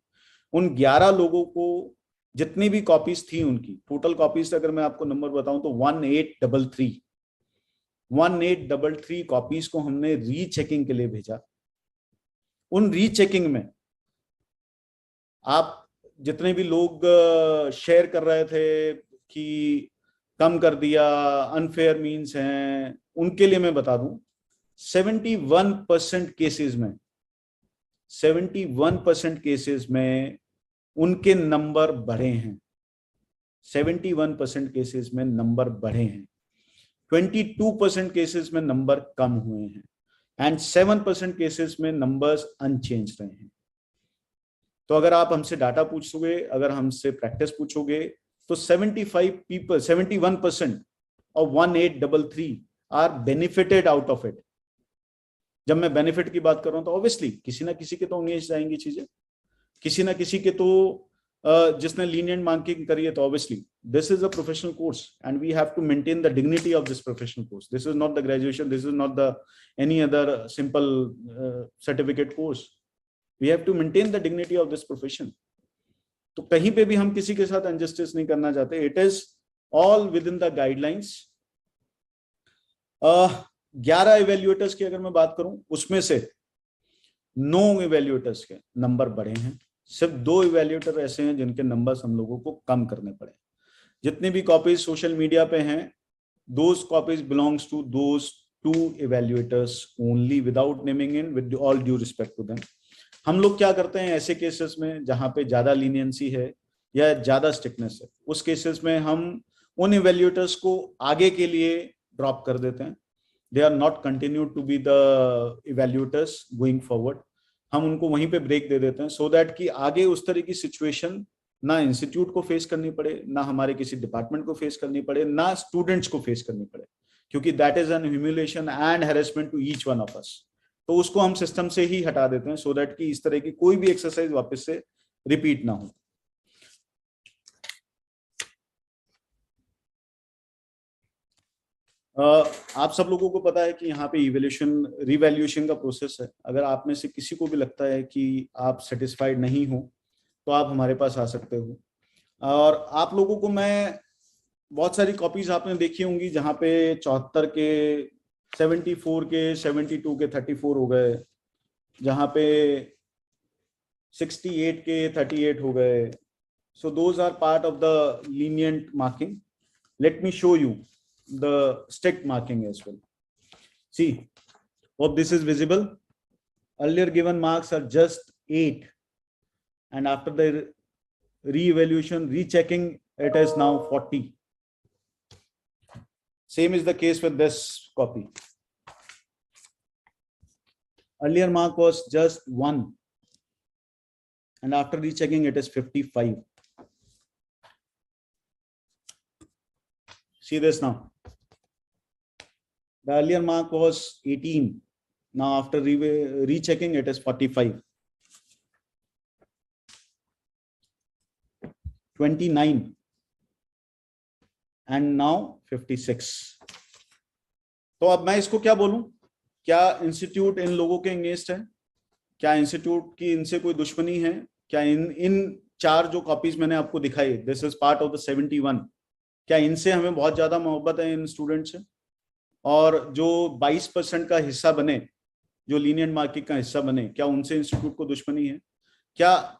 उन 11 लोगों को जितनी भी कॉपीज थी, उनकी टोटल कॉपीज अगर मैं आपको नंबर बताऊं तो 1833 कॉपीज को हमने रीचेकिंग के लिए भेजा. उन रीचेकिंग में आप जितने भी लोग शेयर कर रहे थे कि कम कर दिया, अनफेयर मीन्स हैं, उनके लिए मैं बता दूं 71% केसेस में उनके नंबर बढ़े हैं। 71% केसेस में नंबर बढ़े हैं, 22% केसेस में नंबर कम हुए हैं, एंड 7% केसेस में नंबर्स अनचेंज रहे हैं। तो अगर आप हमसे डाटा पूछोगे, अगर हमसे प्रैक्टिस पूछोगे, तो 71% और 1833 are benefited out of it. जब मैं बेनिफिट की बात कर रहा हूं तो ऑब्वियसली किसी ना किसी के तो अंगेज जाएंगी चीजें, किसी ना किसी के तो जिसने लीनियंट मार्किंग करी है, तो obviously this is a professional course and we have to maintain the dignity of this professional course. This is not the graduation, this is not the any other simple certificate course. We have to maintain the dignity of this profession. तो कहीं पे भी हम किसी के साथ injustice नहीं करना चाहते। It is all with in the guidelines. 11 evaluators की अगर मैं बात करूं, उसमें से 9 इवेल्युएटर्स के नंबर बढ़े हैं, सिर्फ 2 इवेल्युएटर ऐसे हैं जिनके नंबर्स हम लोगों को कम करने पड़े। जितनी भी कॉपीज सोशल मीडिया पे हैं, those copies belongs to those 2 evaluators only, without naming in, with all due respect to them. हम लोग क्या करते हैं ऐसे केसेस में जहां पे ज्यादा लीनियंसी है या ज्यादा स्ट्रिक्टनेस है, उस केसेस में हम उन इवेल्युएटर्स को आगे के लिए ड्रॉप कर देते हैं। They are not continue to be the evaluators going forward. हम उनको वहीं पे ब्रेक दे देते हैं, सो दैट कि आगे उस तरह की सिचुएशन ना इंस्टीट्यूट को फेस करनी पड़े, ना हमारे किसी डिपार्टमेंट को फेस करनी पड़े, ना स्टूडेंट्स को फेस करनी पड़े, क्योंकि that is an humiliation and harassment to each one of us. तो उसको हम सिस्टम से ही हटा देते हैं, सो दैट कि इस तरह की कोई भी एक्सरसाइज वापस से रिपीट ना हो। आप सब लोगों को पता है कि यहाँ पे इवैल्यूएशन रिवैल्यूएशन का प्रोसेस है। अगर आप में से किसी को भी लगता है कि आप सेटिस्फाइड नहीं हो, तो आप हमारे पास आ सकते हो। और आप लोगों को मैं बहुत सारी कॉपीज आपने देखी होंगी जहाँ पे 74 के 74 के 72 के 34 हो गए, जहाँ पे 68 के 38 हो गए। So those are part of the lenient marking. Let me show you the strict marking as well. See, hope this is visible. Earlier given marks are just 8, and after the re-evaluation, rechecking, it is now 40. Same is the case with this copy. Earlier mark was just 1, and after rechecking, it is 55. See this now. The earlier mark was 18. Now after rechecking, it is 45. 29. And now 56. तो अब मैं इसको क्या बोलूं? क्या institute इन लोगों के against है? क्या इंस्टीट्यूट की इनसे कोई दुश्मनी है? क्या इन 4 जो कॉपीज मैंने आपको दिखाई, this is part of the 71, क्या इनसे हमें बहुत ज्यादा मोहब्बत है इन स्टूडेंट से? और जो 22% का हिस्सा बने, जो लीनियंट मार्किंग का हिस्सा बने, क्या उनसे इंस्टीट्यूट को दुश्मनी है? क्या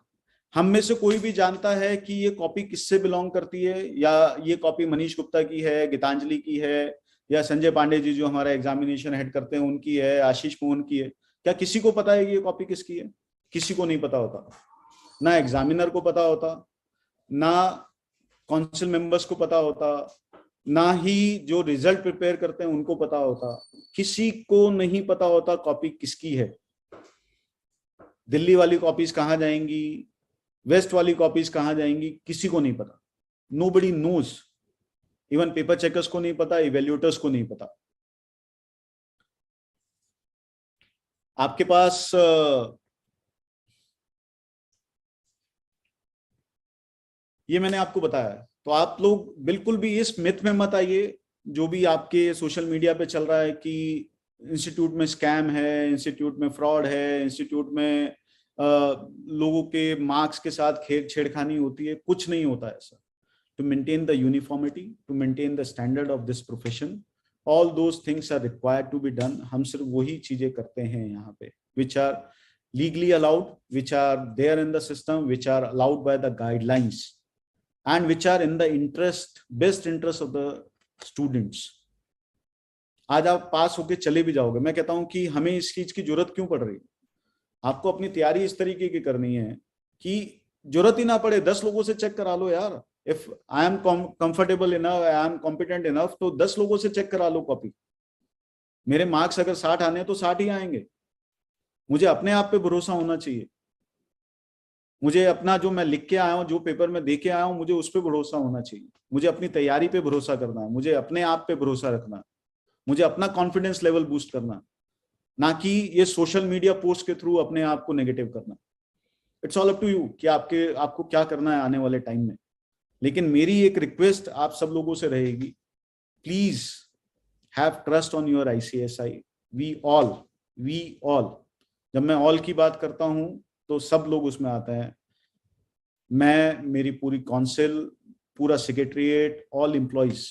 हम में से कोई भी जानता है कि ये कॉपी किससे बिलोंग करती है, या ये कॉपी मनीष गुप्ता की है, गीतांजलि की है, या संजय पांडे जी जो हमारा एग्जामिनेशन हेड करते हैं उनकी है, आशीष मोहन की है? क्या किसी को पता है कि ये कॉपी किसकी है? किसी को नहीं पता होता। ना एग्जामिनर को पता होता, ना काउंसिल मेंबर्स को पता होता, ना ही जो रिजल्ट प्रिपेयर करते हैं उनको पता होता। किसी को नहीं पता होता कॉपी किसकी है। दिल्ली वाली कॉपीज कहाँ जाएंगी, वेस्ट वाली कॉपीज कहाँ जाएंगी, किसी को नहीं पता। Nobody knows, even paper checkers को नहीं पता, इवेल्यूएटर्स को नहीं पता। आपके पास ये मैंने आपको बताया, तो आप लोग बिल्कुल भी इस मिथ में मत आइए जो भी आपके सोशल मीडिया पे चल रहा है कि इंस्टीट्यूट में स्कैम है, इंस्टीट्यूट में फ्रॉड है, इंस्टीट्यूट में लोगों के मार्क्स के साथ छेड़खानी होती है। कुछ नहीं होता ऐसा। To maintain the uniformity, to maintain the standard of this profession, all those things are required to be done. हम सिर्फ वही चीजें करते हैं यहाँ पे which are legally allowed, which are there in the system, which are allowed by the guidelines, and which are in the best interest of the students. आज आप पास होके चले भी जाओगे, मैं कहता हूं कि हमें इस चीज की जरूरत क्यों पड़ रही है? आपको अपनी तैयारी इस तरीके की करनी है कि जरूरत ही ना पड़े, 10 लोगों से चेक करा लो यार। If I am comfortable enough, I am competent enough, तो 10 लोगों से चेक करा लो कॉपी। मेरे मार्क्स अगर 60 आने हैं तो 60 ही आएंगे। मुझे अपने आप पे भरोसा होना चाहिए। मुझे अपना जो मैं लिख के आया हूँ, जो पेपर में दे के आया हूँ, मुझे उस पर भरोसा होना चाहिए। मुझे अपनी तैयारी पे भरोसा करना है, मुझे अपने आप पे भरोसा रखना है, मुझे अपना कॉन्फिडेंस लेवल बूस्ट करना, ना कि ये सोशल मीडिया पोस्ट के थ्रू अपने आप को नेगेटिव करना। It's all up to you कि आपको क्या करना है आने वाले टाइम में। लेकिन मेरी एक रिक्वेस्ट आप सब लोगों से रहेगी, please have trust on your ICSI। We all, जब मैं ऑल की बात करता हूं तो सब लोग उसमें आते हैं। मैं, मेरी पूरी काउंसिल, पूरा secretariat, all employees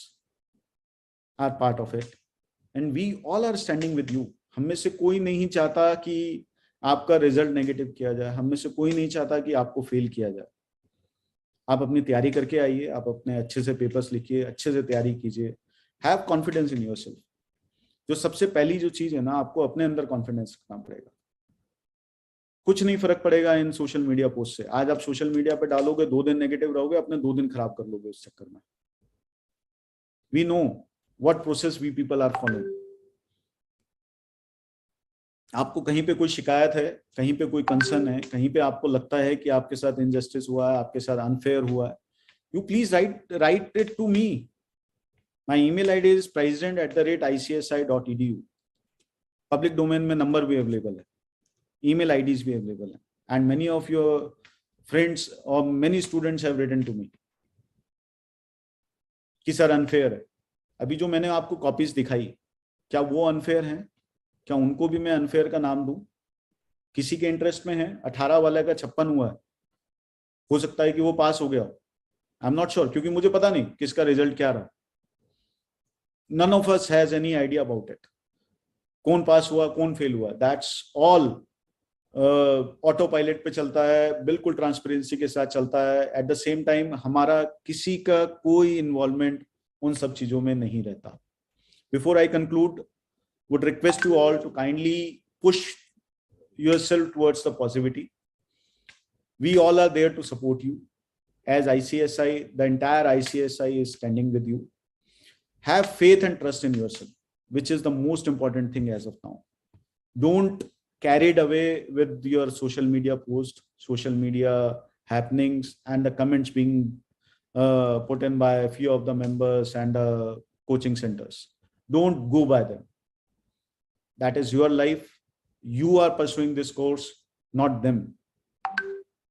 are part of it, and we all are standing with you. हम में से कोई नहीं चाहता कि आपका रिजल्ट नेगेटिव किया जाए, हम में से कोई नहीं चाहता कि आपको फेल किया जाए। आप अपनी तैयारी करके आइए, आप अपने अच्छे से पेपर्स लिखिए, अच्छे से तैयारी कीजिए, हैव कॉन्फिडेंस इन योरसेल्फ। जो सबसे पहली जो चीज है ना, आपको अपने अंदर कॉन्फिडेंस रखना पड़ेगा। कुछ नहीं फर्क पड़ेगा इन सोशल मीडिया पोस्ट से। आज आप सोशल मीडिया पे डालोगे, 2 दिन नेगेटिव रहोगे, अपने 2 दिन खराब कर लोगे उस चक्कर में। We know what process we people are following. आपको कहीं पे कोई शिकायत है, कहीं पे कोई कंसर्न है, कहीं पे आपको लगता है कि आपके साथ इनजस्टिस हुआ है, आपके साथ अनफेयर हुआ है, you please write it to me. My email ID is president@icsi.edu. Public domain में नंबर भी अवेलेबल है, ईमेल आईडीज भी अवेलेबल है, and many of your friends और many students have written to me कि सर अनफेयर है। अभी जो मैंने आपको कॉपीज दिखाई, क्या वो अनफेयर है? क्या उनको भी मैं अनफेयर का नाम दूं? किसी के इंटरेस्ट में है? 18 वाले का 56 हुआ है, हो सकता है कि वो पास हो गया हो, आई एम नॉट श्योर, क्योंकि मुझे पता नहीं किसका रिजल्ट क्या रहा। None of us has any idea about it, कौन पास हुआ कौन फेल हुआ। दैट्स ऑल ऑटो पायलट पे चलता है, बिल्कुल ट्रांसपेरेंसी के साथ चलता है। एट द सेम टाइम हमारा किसी का कोई इन्वॉल्वमेंट उन सब चीजों में नहीं रहता। Before I conclude, would request you all to kindly push yourself towards the positivity. We all are there to support you. As ICSI, the entire ICSI is standing with you. Have faith and trust in yourself, which is the most important thing as of now. Don't carried away with your social media post, social media happenings, and the comments being put in by a few of the members and coaching centers. Don't go by them. That is your life. You are pursuing this course, not them.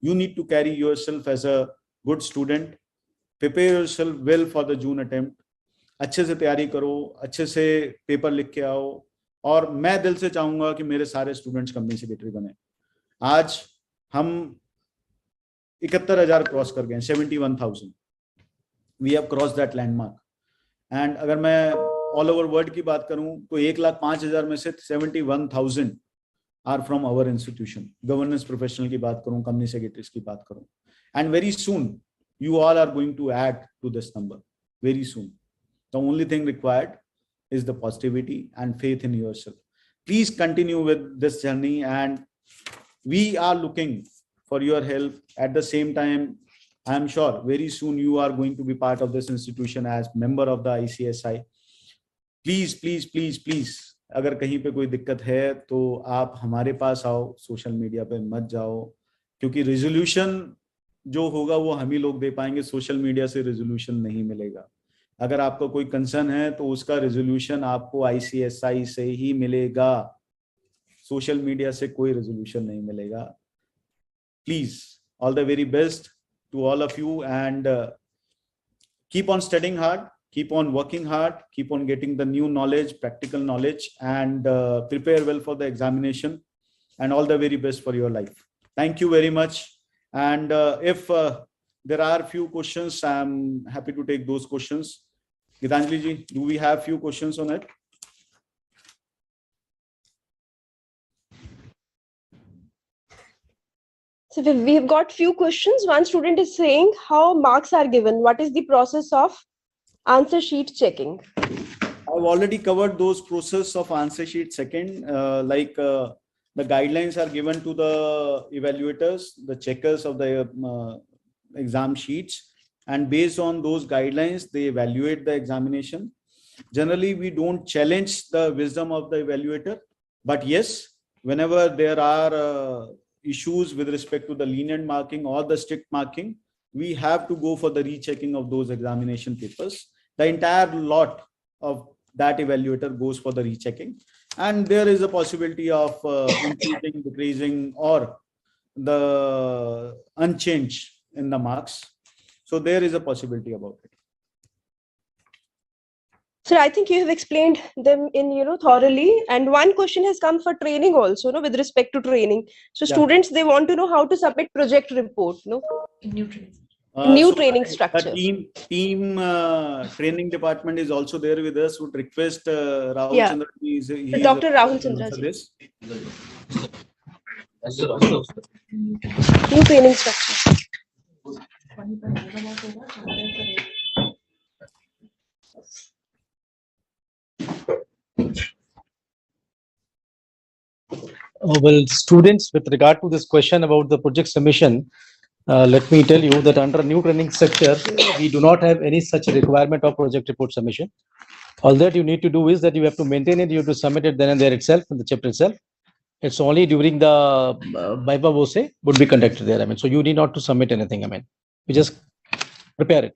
You need to carry yourself as a good student. Prepare yourself well for the June attempt. अच्छे से तैयारी करो, अच्छे से paper लिख के आओ, और मैं दिल से चाहूंगा कि मेरे सारे स्टूडेंट्स कंपनी सेक्रेटरी बने। आज हम 71,000 क्रॉस कर गए, 71,000। We have cross that landmark. And अगर मैं ऑल ओवर वर्ल्ड की बात करूं तो 1,05,000 में से 71,000 are from our institution. Governance professional की बात करूं, कंपनी सेक्रेटरीज की बात करूं, and very soon you all are going to add to this number very soon. The only thing required is the positivity and faith in yourself. Please continue with this journey, and we are looking for your help. At the same time, I am sure very soon you are going to be part of this institution as member of the ICSI. Please, please, please, please, अगर कहीं पे कोई दिक्कत है तो आप हमारे पास आओ, सोशल मीडिया पे मत जाओ, क्योंकि रेजोल्यूशन जो होगा वो हम ही लोग दे पाएंगे। सोशल मीडिया से रेजोल्यूशन नहीं मिलेगा। अगर आपका कोई कंसर्न है तो उसका रेजोल्यूशन आपको ICSI से ही मिलेगा, सोशल मीडिया से कोई रेजोल्यूशन नहीं मिलेगा। Please, all the very best to all of you, and keep on studying hard, keep on working hard, keep on getting the new knowledge, practical knowledge, and prepare well for the examination, and all the very best for your life. Thank you very much. And if there are few questions, I'm happy to take those questions. Gitanjali ji, do we have few questions on it? So we've got few questions. One student is saying how marks are given. What is the process of answer sheet checking? I've already covered those process of answer sheet second. the guidelines are given to the evaluators, the checkers of the exam sheets, and based on those guidelines, they evaluate the examination. Generally, we don't challenge the wisdom of the evaluator, but yes, whenever there are issues with respect to the lenient marking or the strict marking, we have to go for the rechecking of those examination papers. The entire lot of that evaluator goes for the rechecking, and there is a possibility of increasing, decreasing, or the unchanged in the marks. So there is a possibility about it. Sir, I think you have explained them in thoroughly. And one question has come for training also, with respect to training. So Yeah. students, they want to know how to submit project report, New training. New So training the structure. team training department is also there with us. Would request Rahul Yeah. Chandra. He's Dr. Rahul Chandra for ji. this. New training structure. Well, students, with regard to this question about the project submission, let me tell you that under new training structure, we do not have any such requirement of project report submission. All that you need to do is that you have to maintain it, you have to submit it then and there itself, in the chapter itself. It's only during the Viva Voce would be conducted there. I mean, so you need not to submit anything. I mean, you just prepare it.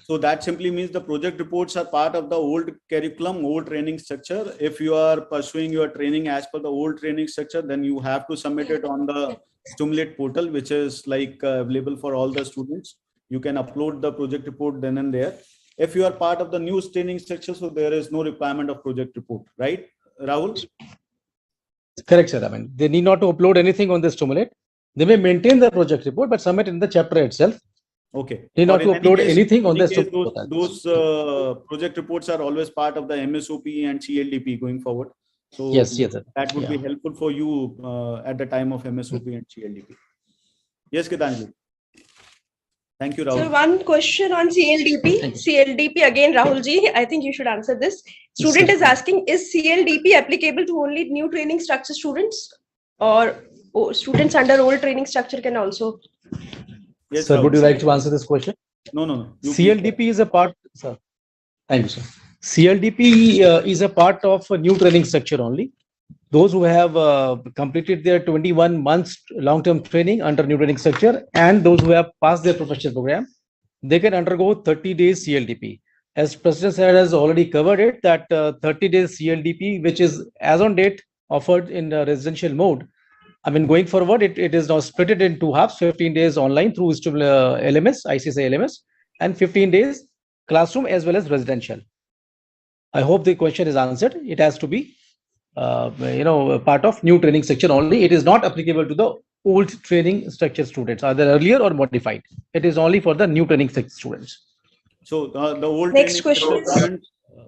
So that simply means the project reports are part of the old curriculum, old training structure. If you are pursuing your training as per the old training structure, then you have to submit it on the Stimulate portal, which is like available for all the students. You can upload the project report then and there. If you are part of the new training structure, so there is no requirement of project report, right, Rahul? Correct, sir. I mean, they need not to upload anything on the Stimulate. They may maintain the project report, but submit in the chapter itself. Okay. They need not to upload anything on the case, those project reports are always part of the MSOP and CLDP going forward. So yes, sir. That would be helpful for you at the time of MSOP and CLDP. Yes, Gitanjali. Thank you, Rahul. So one question on CLDP. CLDP again, Rahul ji. I think you should answer this. Student is asking: is CLDP applicable to only new training structure students, or students under old training structure can also? Yes, sir. Rahul. Would you like to answer this question? No. CLDP is a part, sir. Thank you, sir. CLDP is a part of a new training structure only. Those who have completed their 21 months long-term training under new training structure and those who have passed their professional program, they can undergo 30 days CLDP. As President Sir has already covered it, that 30 days CLDP, which is as on date offered in residential mode. I mean, going forward, it is now split it in two halves, 15 days online through LMS, ICSI LMS, and 15 days classroom as well as residential. I hope the question is answered. It has to be part of new training structure only. It is not applicable to the old training structure students, either earlier or modified. It is only for the new training structure students. So the old next training question.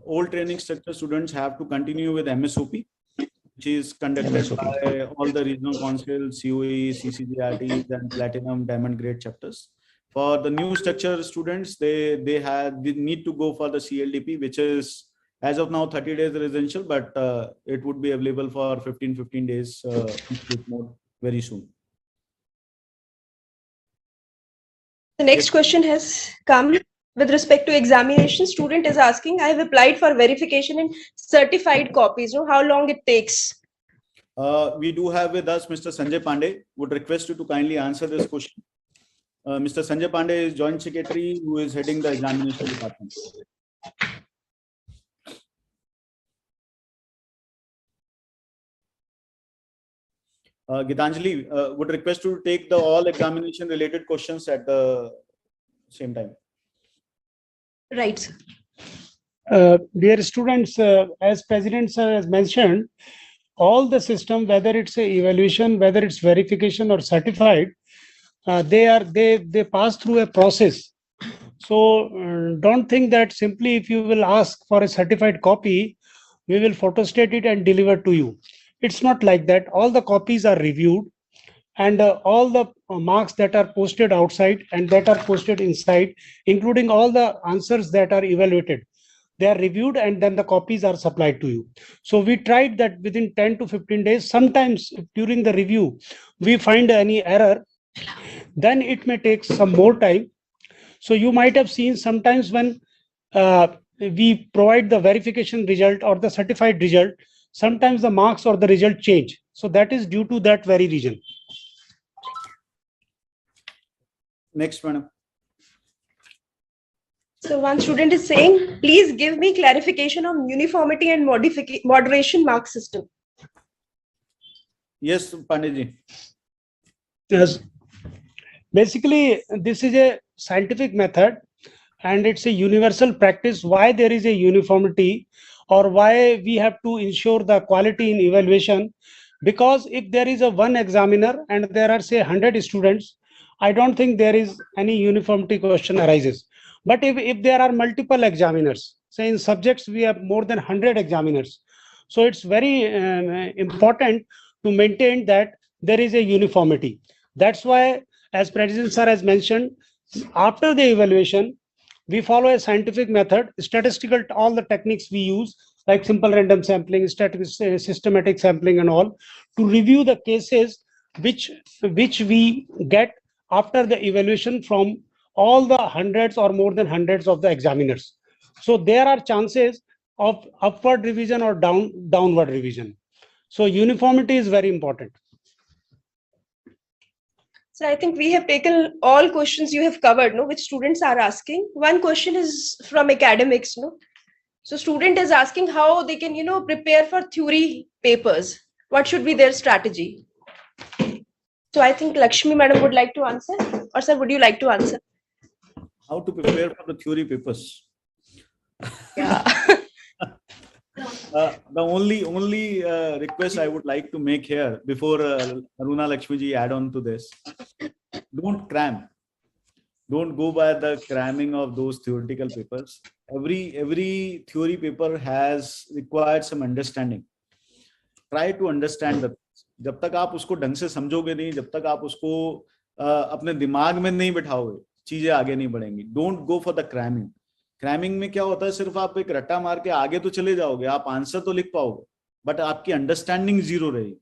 Old training structure students have to continue with MSOP, which is conducted by all the regional councils, COE, CCGRTs, and platinum diamond grade chapters. For the new structure students, they need to go for the CLDP, which is as of now 30 days residential, but it would be available for 15 days mode very soon. The next question has come with respect to examination. Student is asking: I have applied for verification in certified copies. How long it takes? We do have with us Mr. Sanjay Pandey. Would request you to kindly answer this question. Mr. Sanjay Pandey is Joint Secretary who is heading the examination department. Gitanjali, would request you to take the all examination related questions at the same time. Right. Dear students, as President Sir has mentioned, all the system, whether it's a evaluation, whether it's verification or certified, they pass through a process. So don't think that simply if you will ask for a certified copy, we will photostat it and deliver to you. It's not like that. All the copies are reviewed, and all the marks that are posted outside and that are posted inside, including all the answers that are evaluated, they are reviewed, and then the copies are supplied to you. So we tried that within 10 to 15 days. Sometimes during the review, we find any error, then it may take some more time. So you might have seen sometimes when we provide the verification result or the certified result, sometimes the marks or the result change. So that is due to that very reason. Next, madam. So one student is saying, please give me clarification on uniformity and moderation mark system. Yes, Panditji. Yes. Basically, this is a scientific method and it's a universal practice. Why there is a uniformity, or why we have to ensure the quality in evaluation? Because if there is a one examiner and there are say 100 students, I don't think there is any uniformity question arises. But if there are multiple examiners, say in subjects we have more than 100 examiners, so it's very important to maintain that there is a uniformity. That's why, as President Sir has mentioned, after the evaluation, we follow a scientific method, statistical, all the techniques we use, like simple random sampling, systematic sampling and all, to review the cases which we get after the evaluation from all the hundreds or more than hundreds of the examiners. So there are chances of upward revision or downward revision. So uniformity is very important. So I think we have taken all questions you have covered, no, which students are asking. One question is from academics, no. So student is asking how they can, prepare for theory papers. What should be their strategy? So I think Lakshmi madam would like to answer, or sir, would you like to answer? How to prepare for the theory papers? Yeah. The only request I would like to make here before Aruna Lakshmi ji add on to this: don't cram. Don't go by the cramming of those theoretical papers. Every theory paper has required some understanding. Try to understand that. जब तक आप उसको ढंग से समझोगे नहीं, जब तक आप उसको अपने दिमाग में नहीं बिठाओगे, चीजें आगे नहीं बढ़ेंगी. Don't go for the cramming. Cramming में क्या होता है, सिर्फ आप एक रट्टा मार के आगे तो चले जाओगे, आप आंसर तो लिख पाओगे, बट आपकी अंडरस्टैंडिंग जीरो रहेगी.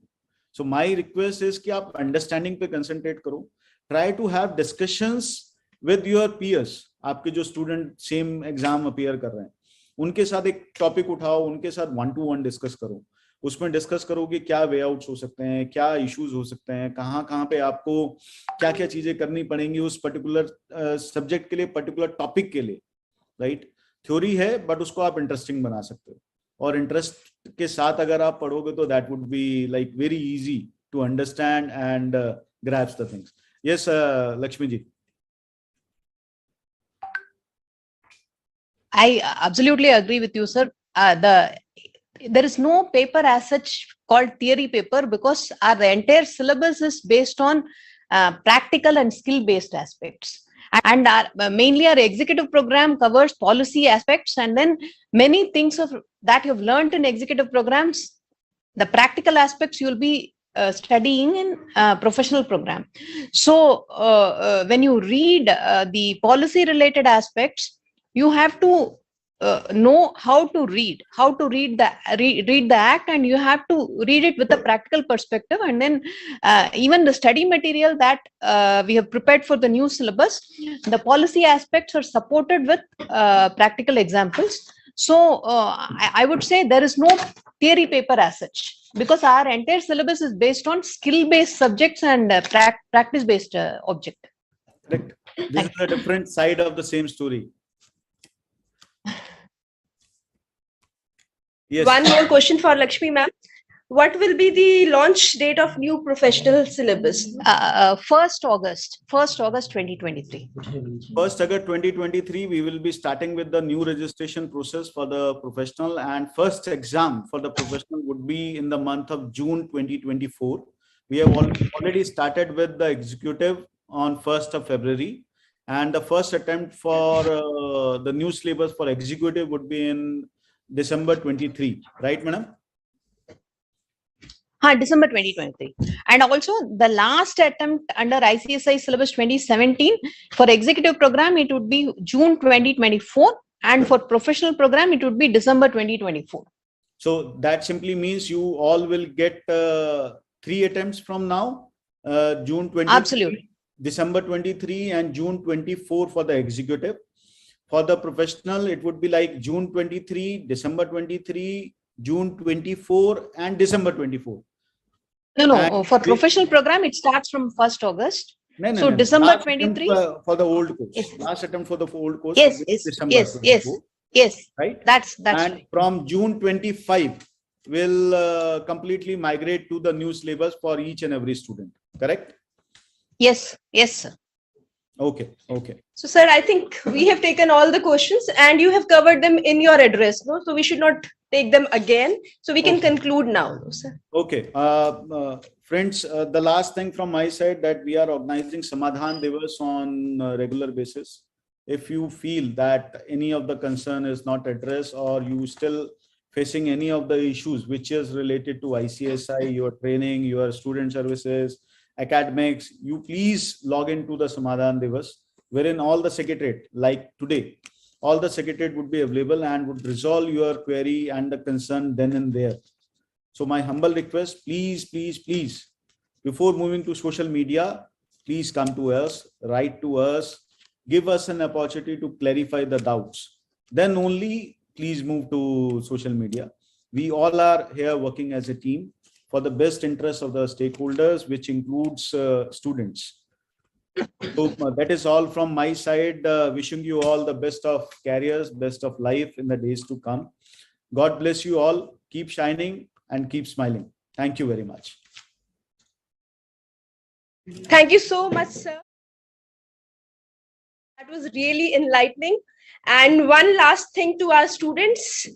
सो माय रिक्वेस्ट इज कि आप अंडरस्टैंडिंग पे कंसंट्रेट करो. Try to have discussions with your peers. आपके जो स्टूडेंट सेम एग्जाम अपीयर कर रहे हैं, उनके साथ एक टॉपिक उठाओ, उनके साथ 1-to-1 डिस्कस करो. उसमें डिस्कस करो कि क्या वे आउट्स हो सकते हैं, क्या इश्यूज हो सकते हैं, कहाँ पे आपको क्या क्या चीजें करनी पड़ेंगी उस पर्टिकुलर सब्जेक्ट के लिए, पर्टिकुलर टॉपिक के लिए. राइट, थ्योरी है बट उसको आप इंटरेस्टिंग बना सकते हो, और इंटरेस्ट के साथ अगर आप पढ़ोगे तो that would be like very easy to understand and grasp the things. Yes Lakshmi ji. I absolutely agree with you, sir. There is no paper as such called theory paper, because our entire syllabus is based on practical and skill-based aspects. And mainly our executive program covers policy aspects, and then many things that you've learned in executive programs, the practical aspects you'll be studying in professional program. So when you read the policy related aspects, you have to know how to read the act, and you have to read it with a practical perspective. And then even the study material that we have prepared for the new syllabus, the policy aspects are supported with practical examples. So I would say there is no theory paper as such, because our entire syllabus is based on skill-based subjects and practice-based object. Correct. This is a different side of the same story. Yes. One more question for Lakshmi ma'am. What will be the launch date of new professional syllabus? 1st August 2023. 1st August 2023, we will be starting with the new registration process for the professional, and first exam for the professional would be in the month of June 2024. We have already started with the executive on 1st of February, and the first attempt for the new syllabus for executive would be in December 23, right, madam? December 2023. And also the last attempt under ICSI syllabus 2017 for executive program, it would be June 2024. And for professional program, it would be December 2024. So that simply means you all will get 3 attempts from now, June 23, Absolutely. December 23 and June 24 for the executive. For the professional, it would be like June 23, December 23, June 24 and December 24. No, And for professional program, it starts from 1st August. No, So December last 23. attempt for the old course. Yes. Last attempt for the old course. Yes, will be yes, December yes, 24, yes. right? That's And right. from June 25, will completely migrate to the new syllabus for each and every student. Correct? Yes, sir. Okay. So, sir, I think we have taken all the questions and you have covered them in your address, no? So we should not take them again. So we can conclude now, no, sir. Okay. Friends, the last thing from my side, that we are organizing Samadhan Divas on a regular basis. If you feel that any of the concern is not addressed, or you still facing any of the issues which is related to ICSI, your training, your student services, academics, you please log into the Samadhan Divas, wherein all the secretariat, like today, all the secretariat would be available and would resolve your query and the concern then and there. So my humble request, please, before moving to social media, please come to us, write to us, give us an opportunity to clarify the doubts. Then only please move to social media. We all are here working as a team for the best interest of the stakeholders, which includes students. So that is all from my side. Wishing you all the best of careers, best of life in the days to come. God bless you all. Keep shining and keep smiling. Thank you very much. Thank you so much, sir. That was really enlightening. And one last thing to our students.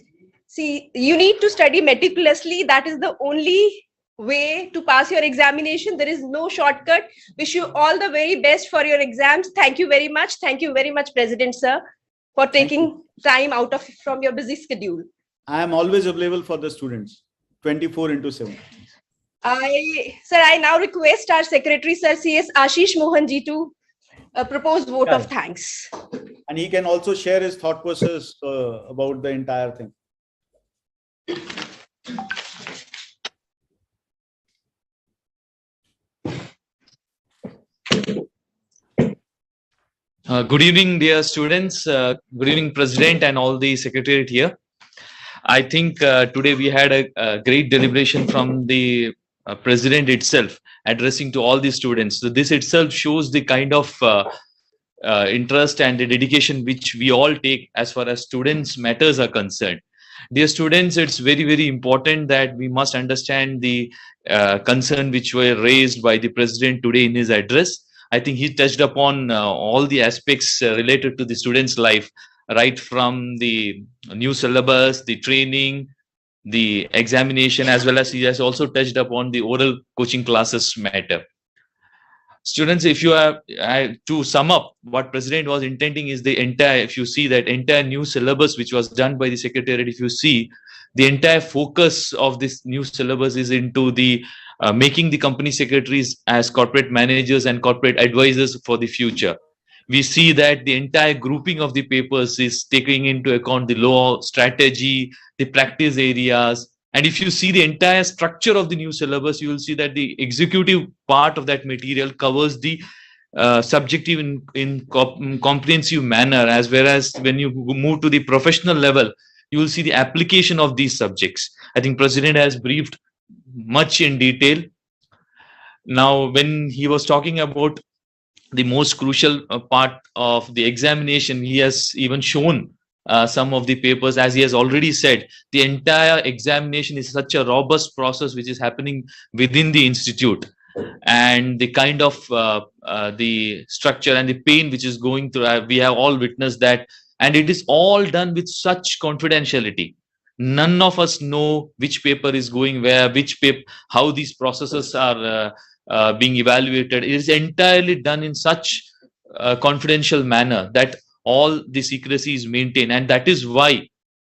See, you need to study meticulously. That is the only way to pass your examination. There is no shortcut. Wish you all the very best for your exams. Thank you very much. Thank you very much, President, sir, for taking time out of from your busy schedule. I am always available for the students, 24/7. Sir, I now request our secretary, sir, CS Ashish Mohanji, to propose vote of thanks. And he can also share his thought process about the entire thing. Good evening, dear students. Good evening, President and all the Secretariat here. I think today we had a great deliberation from the President itself, addressing to all the students. So this itself shows the kind of interest and the dedication which we all take as far as students' matters are concerned. Dear students, it's very, very important that we must understand the concern which were raised by the President today in his address. I think he touched upon all the aspects related to the students' life, right from the new syllabus, the training, the examination, as well as he has also touched upon the oral coaching classes matter. Students, if you have to sum up, what President was intending is the entire, if you see that entire new syllabus which was done by the Secretariat, if you see, the entire focus of this new syllabus is into the making the company secretaries as corporate managers and corporate advisors for the future. We see that the entire grouping of the papers is taking into account the law, strategy, the practice areas. And if you see the entire structure of the new syllabus, you will see that the executive part of that material covers the subjective in comprehensive manner, as well as when you move to the professional level, you will see the application of these subjects. I think President has briefed much in detail. Now, when he was talking about the most crucial part of the examination, he has even shown some of the papers. As he has already said, the entire examination is such a robust process which is happening within the institute, and the kind of the structure and the pain which is going through, we have all witnessed that, and it is all done with such confidentiality. None of us know which paper is going where, which paper, how these processes are being evaluated. It is entirely done in such a confidential manner that all the secrecy is maintained, and that is why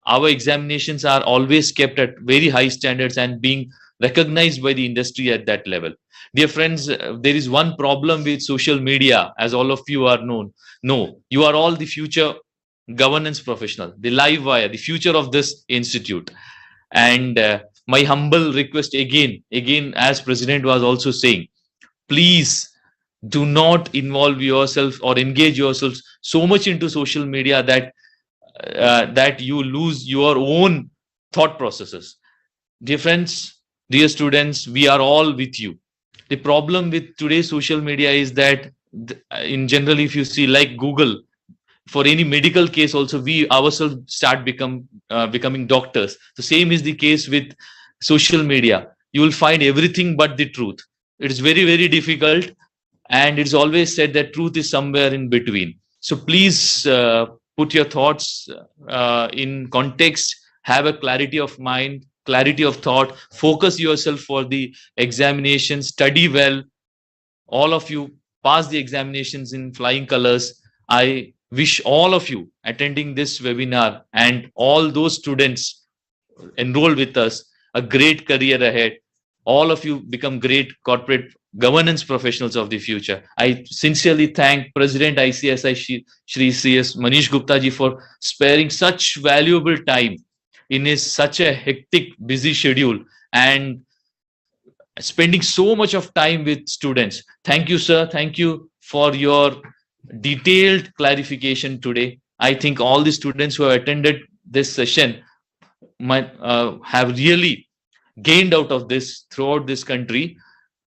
our examinations are always kept at very high standards and being recognized by the industry at that level. Dear friends, there is one problem with social media, as all of you are known. No, you are all the future governance professional, the live wire, the future of this institute. And my humble request again, as President was also saying, please do not involve yourself or engage yourselves so much into social media that you lose your own thought processes. Dear friends, dear students, we are all with you. The problem with today's social media is that in general, if you see like Google, for any medical case also, we ourselves start becoming doctors. The same is the case with social media. You will find everything but the truth. It is very, very difficult, and it's always said that truth is somewhere in between. So please put your thoughts in context, have a clarity of mind, clarity of thought, focus yourself for the examination, study well. All of you pass the examinations in flying colors. I wish all of you attending this webinar and all those students enrolled with us a great career ahead. All of you become great corporate governance professionals of the future. I sincerely thank President ICSI Shri CS Manish Gupta ji for sparing such valuable time in his such a hectic, busy schedule and spending so much of time with students. Thank you, sir. Thank you for your detailed clarification today. I think all the students who have attended this session might have really gained out of this throughout this country.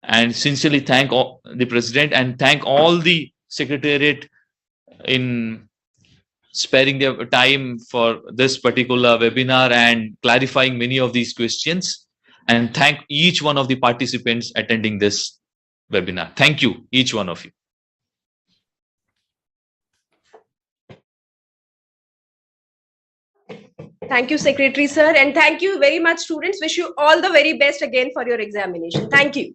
And sincerely thank all the president and thank all the secretariat in sparing their time for this particular webinar and clarifying many of these questions. And thank each one of the participants attending this webinar. Thank you, each one of you. Thank you, Secretary Sir, and thank you very much, students. Wish you all the very best again for your examination. Thank you.